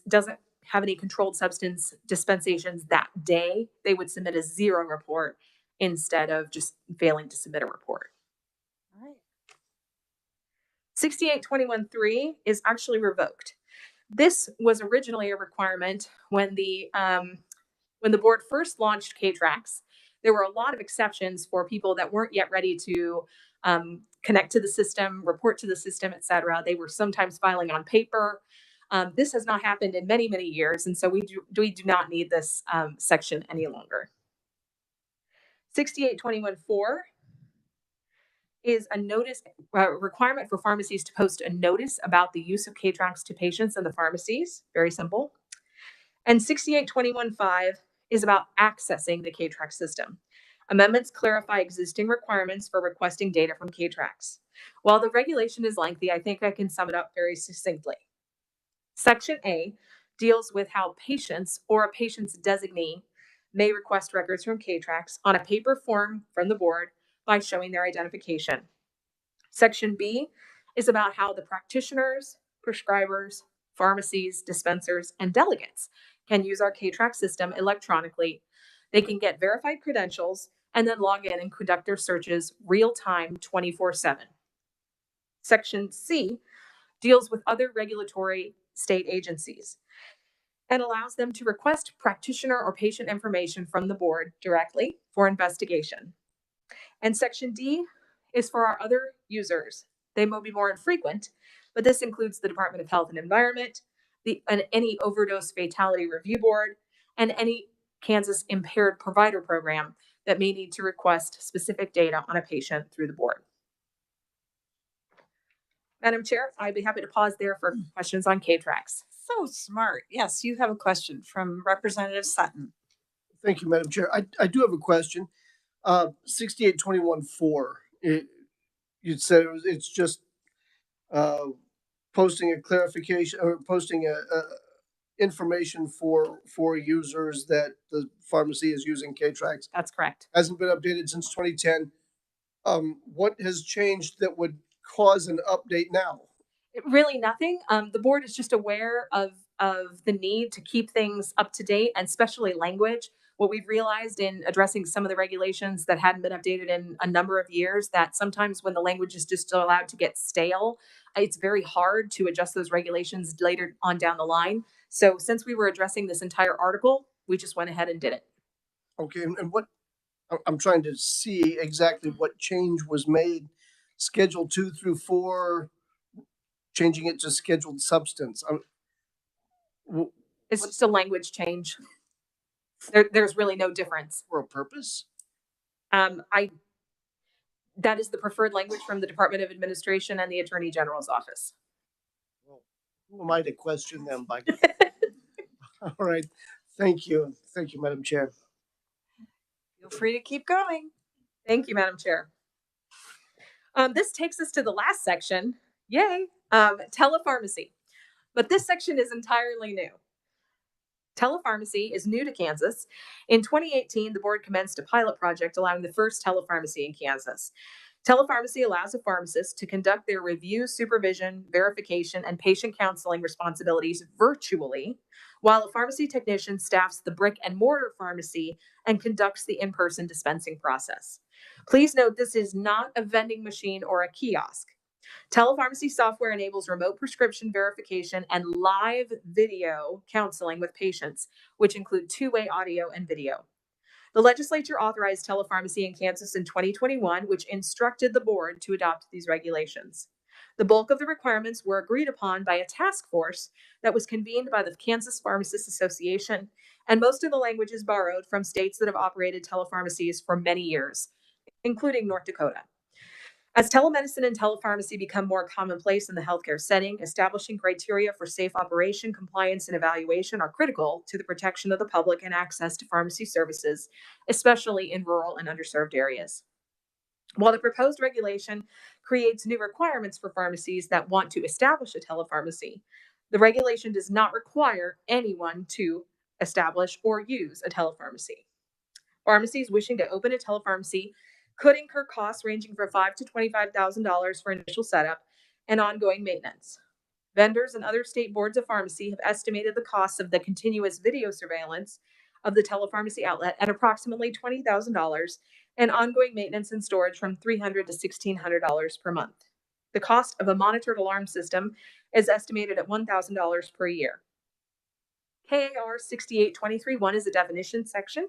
Speaker 6: doesn't have any controlled substance dispensations that day, they would submit a zero report instead of just failing to submit a report.
Speaker 1: All right.
Speaker 6: 68213 is actually revoked. This was originally a requirement when the board first launched KTRACS. There were a lot of exceptions for people that weren't yet ready to connect to the system, report to the system, et cetera. They were sometimes filing on paper. This has not happened in many, many years, and so we do not need this section any longer. 68214 is a notice requirement for pharmacies to post a notice about the use of KTRACS to patients in the pharmacies. Very simple. And 68215 is about accessing the KTRACS system. Amendments clarify existing requirements for requesting data from KTRACS. While the regulation is lengthy, I think I can sum it up very succinctly. Section A deals with how patients or a patient's designee may request records from KTRACS on a paper form from the board by showing their identification. Section B is about how the practitioners, prescribers, pharmacies, dispensers, and delegates can use our KTRACS system electronically. They can get verified credentials and then log in and conduct their searches real-time 24/7. Section C deals with other regulatory state agencies and allows them to request practitioner or patient information from the board directly for investigation. And Section D is for our other users. They may be more infrequent, but this includes the Department of Health and Environment, any overdose fatality review board, and any Kansas impaired provider program that may need to request specific data on a patient through the board. Madam Chair, I'd be happy to pause there for questions on KTRACS.
Speaker 1: So smart. Yes, you have a question from Representative Sutton.
Speaker 8: Thank you, Madam Chair. I do have a question. 68214, You said it's just posting a clarification or posting a information for users that the pharmacy is using K-Trax.
Speaker 6: That's correct.
Speaker 8: Hasn't been updated since 2010. What has changed that would cause an update now?
Speaker 6: Really nothing. The board is just aware of the need to keep things up to date, and especially language. What we've realized in addressing some of the regulations that hadn't been updated in a number of years, that sometimes when the language is just allowed to get stale, it's very hard to adjust those regulations later on down the line. So since we were addressing this entire article, we just went ahead and did it.
Speaker 8: Okay, and what I'm trying to see exactly what change was made. Schedule 2 through 4, changing it to scheduled substance.
Speaker 6: It's just a language change. There's really no difference.
Speaker 8: For a purpose?
Speaker 6: That is the preferred language from the Department of Administration and the Attorney General's office.
Speaker 8: Well, who am I to question them by? All right. Thank you. Thank you, Madam Chair.
Speaker 1: Feel free to keep going.
Speaker 6: Thank you, Madam Chair. This takes us to the last section. Yay. Telepharmacy. But this section is entirely new. Telepharmacy is new to Kansas. In 2018, the board commenced a pilot project allowing the first telepharmacy in Kansas. Telepharmacy allows a pharmacist to conduct their review, supervision, verification, and patient counseling responsibilities virtually, while a pharmacy technician staffs the brick and mortar pharmacy and conducts the in-person dispensing process. Please note this is not a vending machine or a kiosk. Telepharmacy software enables remote prescription verification and live video counseling with patients, which include two-way audio and video. The legislature authorized telepharmacy in Kansas in 2021, which instructed the board to adopt these regulations. The bulk of the requirements were agreed upon by a task force that was convened by the Kansas Pharmacists Association, and most of the language is borrowed from states that have operated telepharmacies for many years, including North Dakota. As telemedicine and telepharmacy become more commonplace in the healthcare setting, establishing criteria for safe operation, compliance, and evaluation are critical to the protection of the public and access to pharmacy services, especially in rural and underserved areas. While the proposed regulation creates new requirements for pharmacies that want to establish a telepharmacy, the regulation does not require anyone to establish or use a telepharmacy. Pharmacies wishing to open a telepharmacy could incur costs ranging from $5,000 to $25,000 for initial setup and ongoing maintenance. Vendors and other state boards of pharmacy have estimated the costs of the continuous video surveillance of the telepharmacy outlet at approximately $20,000 and ongoing maintenance and storage from $300 to $1,600 per month. The cost of a monitored alarm system is estimated at $1,000 per year. KAR 6823.1 is a definition section.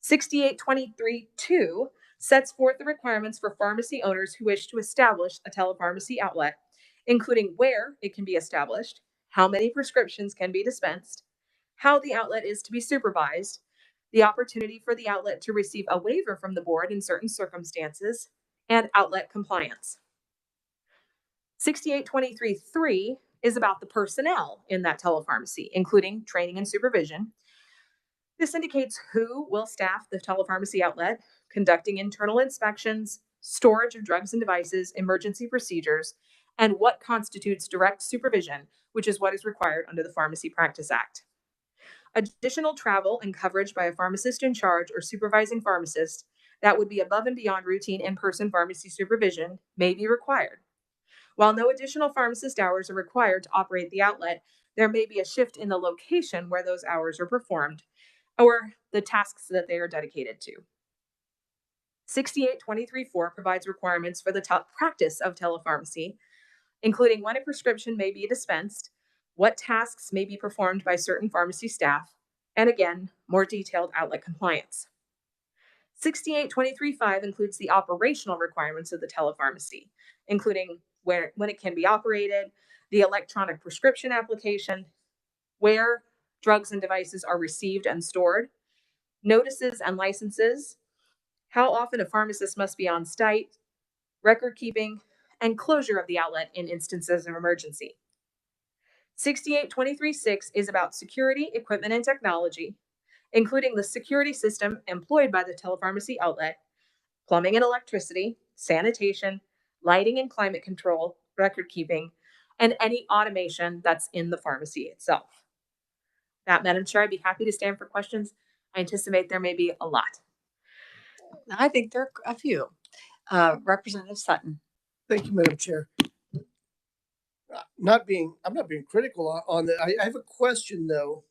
Speaker 6: 6823.2 sets forth the requirements for pharmacy owners who wish to establish a telepharmacy outlet, including where it can be established, how many prescriptions can be dispensed, how the outlet is to be supervised, the opportunity for the outlet to receive a waiver from the board in certain circumstances, and outlet compliance. 6823.3 is about the personnel in that telepharmacy, including training and supervision. This indicates who will staff the telepharmacy outlet, conducting internal inspections, storage of drugs and devices, emergency procedures, and what constitutes direct supervision, which is what is required under the Pharmacy Practice Act. Additional travel and coverage by a pharmacist in charge or supervising pharmacist that would be above and beyond routine in-person pharmacy supervision may be required. While no additional pharmacist hours are required to operate the outlet, there may be a shift in the location where those hours are performed or the tasks that they are dedicated to. 6823.4 provides requirements for the practice of telepharmacy, including when a prescription may be dispensed, what tasks may be performed by certain pharmacy staff, and again, more detailed outlet compliance. 6823.5 includes the operational requirements of the telepharmacy, including when it can be operated, the electronic prescription application, where drugs and devices are received and stored, notices and licenses, how often a pharmacist must be on site, record keeping, and closure of the outlet in instances of emergency. 6823.6 is about security, equipment, and technology, including the security system employed by the telepharmacy outlet, plumbing and electricity, sanitation, lighting and climate control, record keeping, and any automation that's in the pharmacy itself. That, Madam Chair, I'd be happy to stand for questions. I anticipate there may be a lot.
Speaker 1: I think there are a few. Representative Sutton.
Speaker 8: Thank you, Madam Chair. I'm not being critical on that. I have a question though.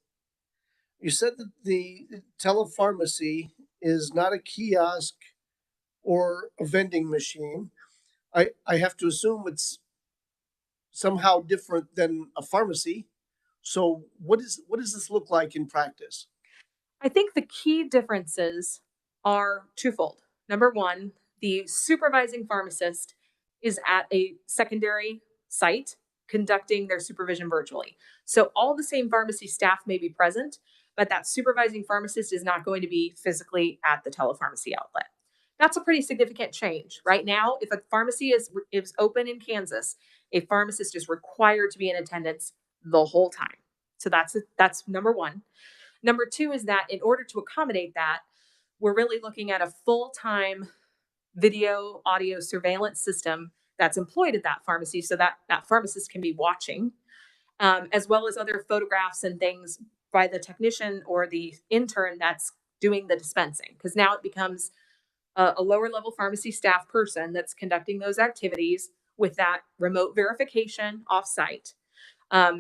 Speaker 8: You said that the telepharmacy is not a kiosk or a vending machine. I have to assume it's somehow different than a pharmacy. So what does this look like in practice?
Speaker 6: I think the key differences are twofold. Number one, the supervising pharmacist is at a secondary site conducting their supervision virtually. So all the same pharmacy staff may be present, but that supervising pharmacist is not going to be physically at the telepharmacy outlet. That's a pretty significant change. Right now, if a pharmacy is open in Kansas, a pharmacist is required to be in attendance the whole time. So that's number one. Number two is that in order to accommodate that, we're really looking at a full-time video audio surveillance system that's employed at that pharmacy so that that pharmacist can be watching, as well as other photographs and things by the technician or the intern that's doing the dispensing. Because now it becomes a lower level pharmacy staff person that's conducting those activities with that remote verification offsite.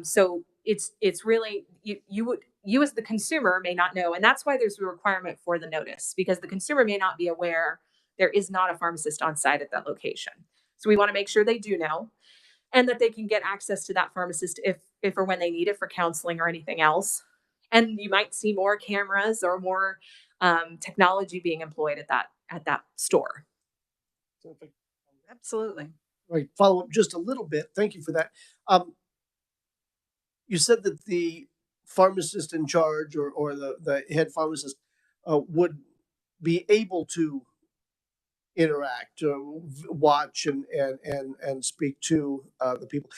Speaker 6: So it's really you as the consumer may not know, and that's why there's a requirement for the notice, because the consumer may not be aware there is not a pharmacist on site at that location. So we want to make sure they do know, and that they can get access to that pharmacist if or when they need it for counseling or anything else. And you might see more cameras or more technology being employed at that store.
Speaker 1: Absolutely.
Speaker 8: Right. Follow up just a little bit. Thank you for that. You said that the pharmacist in charge or the head pharmacist would be able to interact, watch and speak to the people.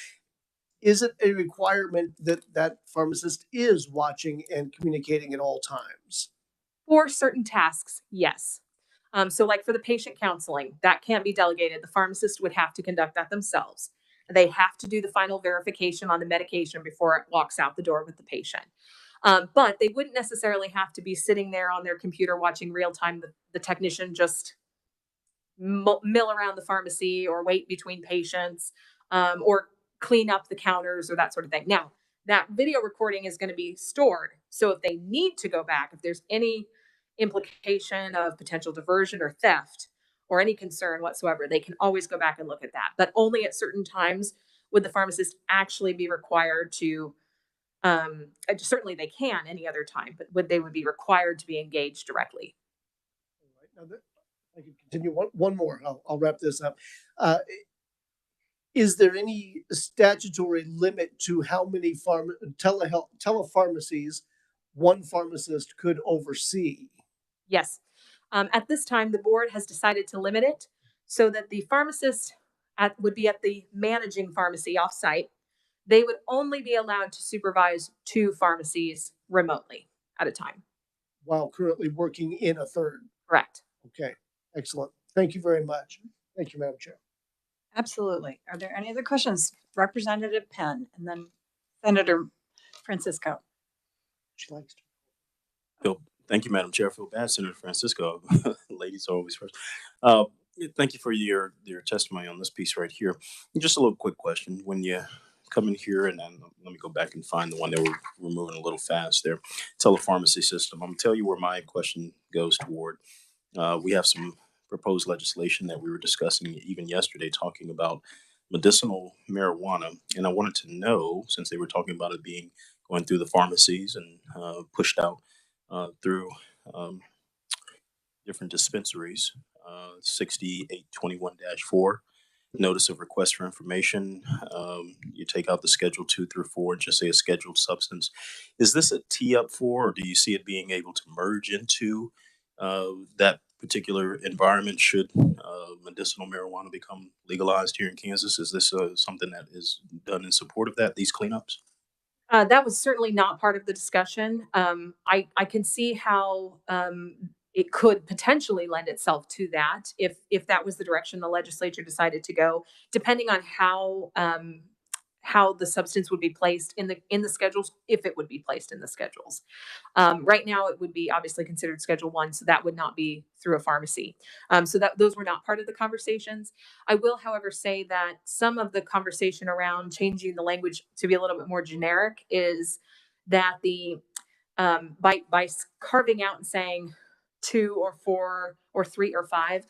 Speaker 8: Is it a requirement that that pharmacist is watching and communicating at all times?
Speaker 6: For certain tasks, yes. So like for the patient counseling, that can't be delegated. The pharmacist would have to conduct that themselves. They have to do the final verification on the medication before it walks out the door with the patient. But they wouldn't necessarily have to be sitting there on their computer watching real time the technician just mill around the pharmacy or wait between patients, or clean up the counters or that sort of thing. Now, that video recording is going to be stored. So if they need to go back, if there's any implication of potential diversion or theft or any concern whatsoever, they can always go back and look at that. But only at certain times would the pharmacist actually be required to, certainly they can any other time, but they would be required to be engaged directly.
Speaker 8: All right. Now I can continue one more. I'll wrap this up. Is there any statutory limit to how many telepharmacies one pharmacist could oversee?
Speaker 6: Yes. At this time, the board has decided to limit it so that the pharmacist would be at the managing pharmacy offsite. They would only be allowed to supervise 2 pharmacies remotely at a time.
Speaker 8: While currently working in a third.
Speaker 6: Correct.
Speaker 8: Okay, excellent. Thank you very much. Thank you, Madam Chair.
Speaker 1: Absolutely. Are there any other questions? Representative Penn and then Senator Francisco.
Speaker 8: She likes to.
Speaker 5: Thank you, Madam Chair. I feel bad, Senator Francisco. Ladies are always first. Thank you for your testimony on this piece right here. Just a little quick question. When you come in here, and then let me go back and find the one that we're moving a little fast there, telepharmacy system. I'm going to tell you where my question goes toward. We have some proposed legislation that we were discussing even yesterday, talking about medicinal marijuana. And I wanted to know, since they were talking about it going through the pharmacies and pushed out through different dispensaries, 6821-4, notice of request for information. You take out the schedule 2 through 4 and just say a scheduled substance. Is this a tee up for, or do you see it being able to merge into that particular environment should medicinal marijuana become legalized here in Kansas? Is this something that is done in support of these cleanups?
Speaker 6: That was certainly not part of the discussion. I can see how it could potentially lend itself to that if that was the direction the legislature decided to go, depending on how the substance would be placed in the schedules, if it would be placed in the schedules. Right now, it would be obviously considered Schedule 1, so that would not be through a pharmacy. So that those were not part of the conversations. I will, however, say that some of the conversation around changing the language to be a little bit more generic is that the by carving out and saying 2 or 4 or 3 or 5,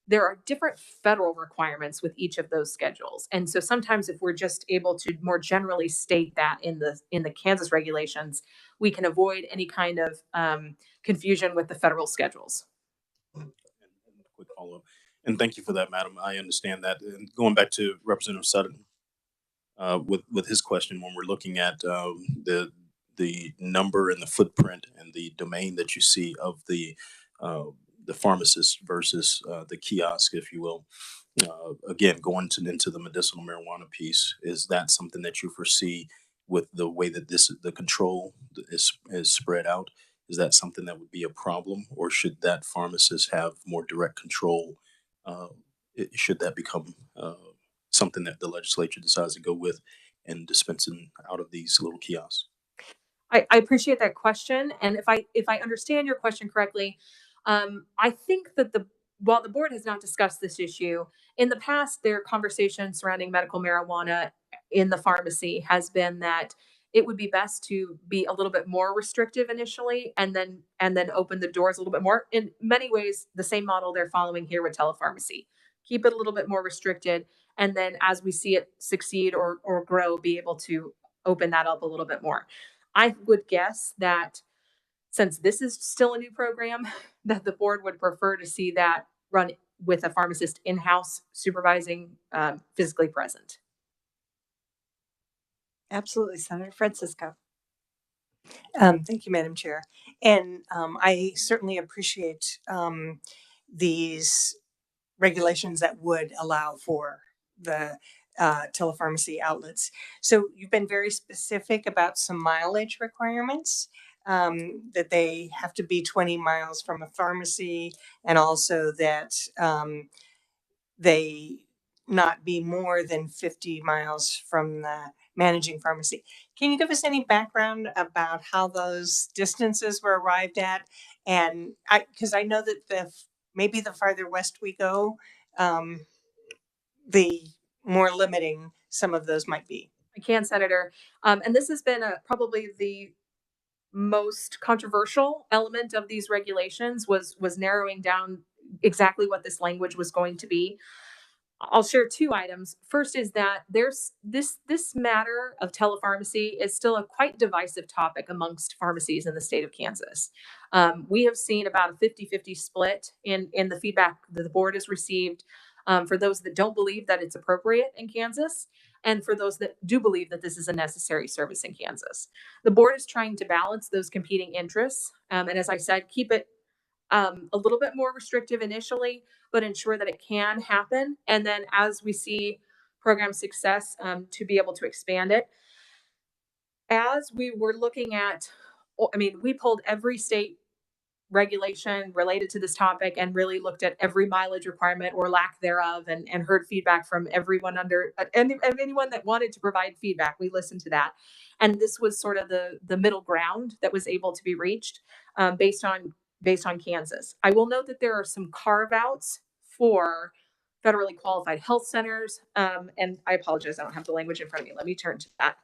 Speaker 6: there are different federal requirements with each of those schedules. And so sometimes if we're just able to more generally state that in the Kansas regulations, we can avoid any kind of confusion with the federal schedules.
Speaker 5: And quick follow-up. And thank you for that, madam. I understand that. And going back to Representative Sutton, with his question, when we're looking at the number and the footprint and the domain that you see of the pharmacist versus the kiosk, if you will. Again, going into the medicinal marijuana piece, is that something that you foresee with the way that the control is spread out? Is that something that would be a problem, or should that pharmacist have more direct control? Should that become something that the legislature decides to go with and dispensing out of these little kiosks?
Speaker 6: I appreciate that question, and if I understand your question correctly, I think that while the board has not discussed this issue in the past, their conversation surrounding medical marijuana in the pharmacy has been that it would be best to be a little bit more restrictive initially, and then open the doors a little bit more. In many ways, the same model they're following here with telepharmacy. Keep it a little bit more restricted, and then as we see it succeed or grow, be able to open that up a little bit more. I would guess that since this is still a new program, that the board would prefer to see that run with a pharmacist in-house supervising, physically present.
Speaker 1: Absolutely, Senator Francisco.
Speaker 9: Thank you, Madam Chair. And I certainly appreciate these regulations that would allow for the telepharmacy outlets. So you've been very specific about some mileage requirements, that they have to be 20 miles from a pharmacy, and also that they not be more than 50 miles from the managing pharmacy. Can you give us any background about how those distances were arrived at? And because I know that maybe the farther west we go, the more limiting some of those might be.
Speaker 6: I can, Senator. And this has been probably the most controversial element of these regulations was narrowing down exactly what this language was going to be. I'll share 2 items. First is that there's this matter of telepharmacy is still a quite divisive topic amongst pharmacies in the state of Kansas. We have seen about a 50-50 split in the feedback that the board has received, for those that don't believe that it's appropriate in Kansas, and for those that do believe that this is a necessary service in Kansas. The board is trying to balance those competing interests, and as I said, keep it a little bit more restrictive initially, but ensure that it can happen. And then as we see program success, to be able to expand it. As we were looking at, we pulled every state regulation related to this topic and really looked at every mileage requirement or lack thereof, and heard feedback from everyone and anyone that wanted to provide feedback. We listened to that. And this was sort of the middle ground that was able to be reached, based on Kansas. I will note that there are some carve outs for federally qualified health centers. And I apologize, I don't have the language in front of me. Let me turn to that.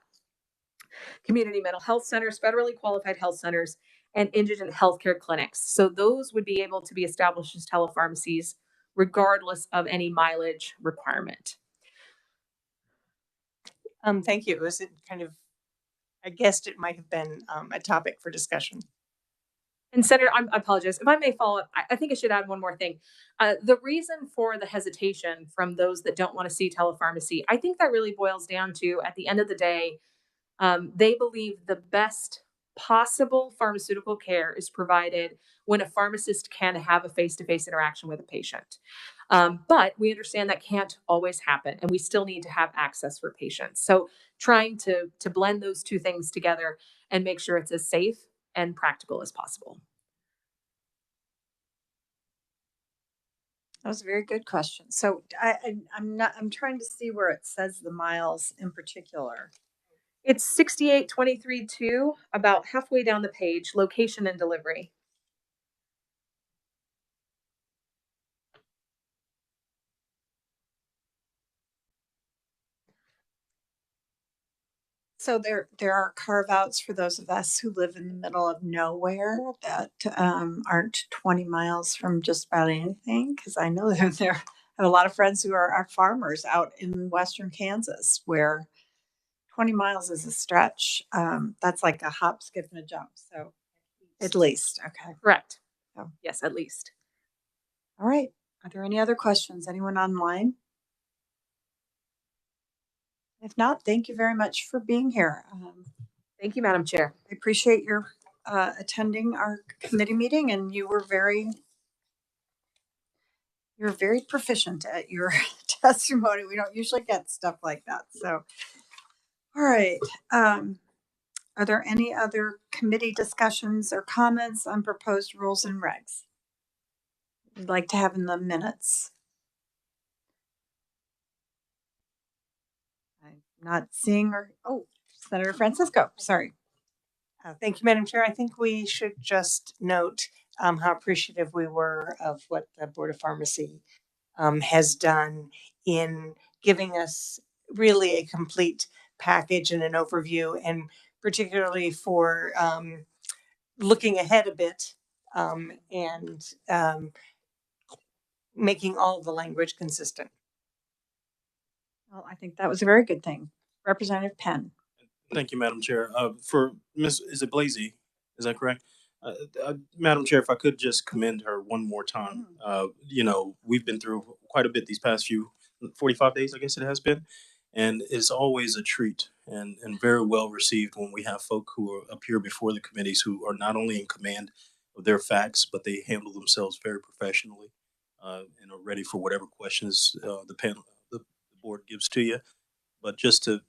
Speaker 6: Community mental health centers, federally qualified health centers, and indigent healthcare clinics. So those would be able to be established as telepharmacies regardless of any mileage requirement.
Speaker 9: Thank you. It was kind of, I guessed it might have been a topic for discussion.
Speaker 6: And Senator, I apologize. If I may follow up, I think I should add one more thing. The reason for the hesitation from those that don't want to see telepharmacy, I think that really boils down to, at the end of the day, they believe the best possible pharmaceutical care is provided when a pharmacist can have a face-to-face interaction with a patient. But we understand that can't always happen, and we still need to have access for patients. So trying to blend those 2 things together and make sure it's as safe and practical as possible.
Speaker 1: That was a very good question. So I'm trying to see where it says the miles in particular.
Speaker 6: It's 6823.2, about halfway down the page, location and delivery.
Speaker 1: So there are carve outs for those of us who live in the middle of nowhere that aren't 20 miles from just about anything. Because I know that there I have a lot of friends who are farmers out in western Kansas where 20 miles is a stretch. That's like a hop, skip, and a jump. So at least, okay.
Speaker 6: Correct.
Speaker 1: Oh.
Speaker 6: Yes, at least.
Speaker 1: All right. Are there any other questions? Anyone online? If not, thank you very much for being here.
Speaker 6: Thank you, Madam Chair.
Speaker 1: I appreciate your attending our committee meeting, and you're very proficient at your testimony. We don't usually get stuff like that. So, all right. Are there any other committee discussions or comments on proposed rules and regs you'd like to have in the minutes? I'm not seeing Senator Francisco, sorry.
Speaker 9: Thank you, Madam Chair. I think we should just note how appreciative we were of what the Board of Pharmacy has done in giving us really a complete package and an overview, and particularly for looking ahead a bit and making all of the language consistent.
Speaker 1: Well, I think that was a very good thing. Representative Penn.
Speaker 5: Thank you, Madam Chair. For Ms. Is it Blasey? Is that correct? Madam Chair, if I could just commend her one more time. We've been through quite a bit these past 45 days, I guess it has been. And it's always a treat and very well received when we have folk who appear before the committees who are not only in command of their facts, but they handle themselves very professionally and are ready for whatever questions the board gives to you. But just to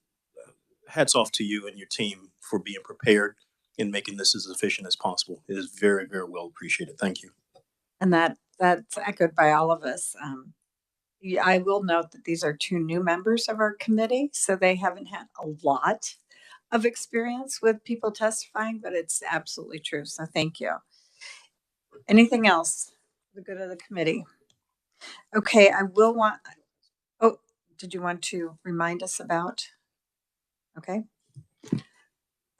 Speaker 5: hats off to you and your team for being prepared and making this as efficient as possible. It is very, very well appreciated. Thank you.
Speaker 1: And that's echoed by all of us. I will note that these are two new members of our committee, so they haven't had a lot of experience with people testifying, but it's absolutely true. So thank you. Anything else for the good of the committee? Okay, did you want to remind us about? Okay.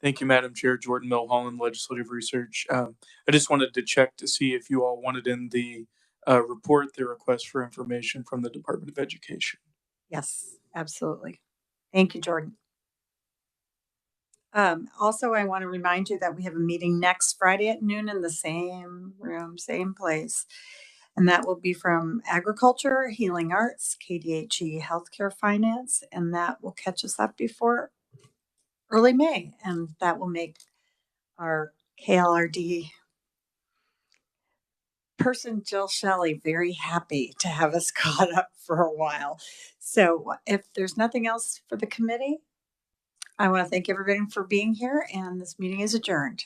Speaker 10: Thank you, Madam Chair. Jordan Milholland, Legislative Research. I just wanted to check to see if you all wanted in the report the request for information from the Department of Education.
Speaker 1: Yes, absolutely. Thank you, Jordan. Also, I want to remind you that we have a meeting next Friday at noon in the same room, same place. And that will be from Agriculture, Healing Arts, KDHE Healthcare Finance, and that will catch us up before early May. And that will make our KLRD person, Jill Shelley, very happy to have us caught up for a while. So if there's nothing else for the committee, I want to thank everybody for being here, and this meeting is adjourned.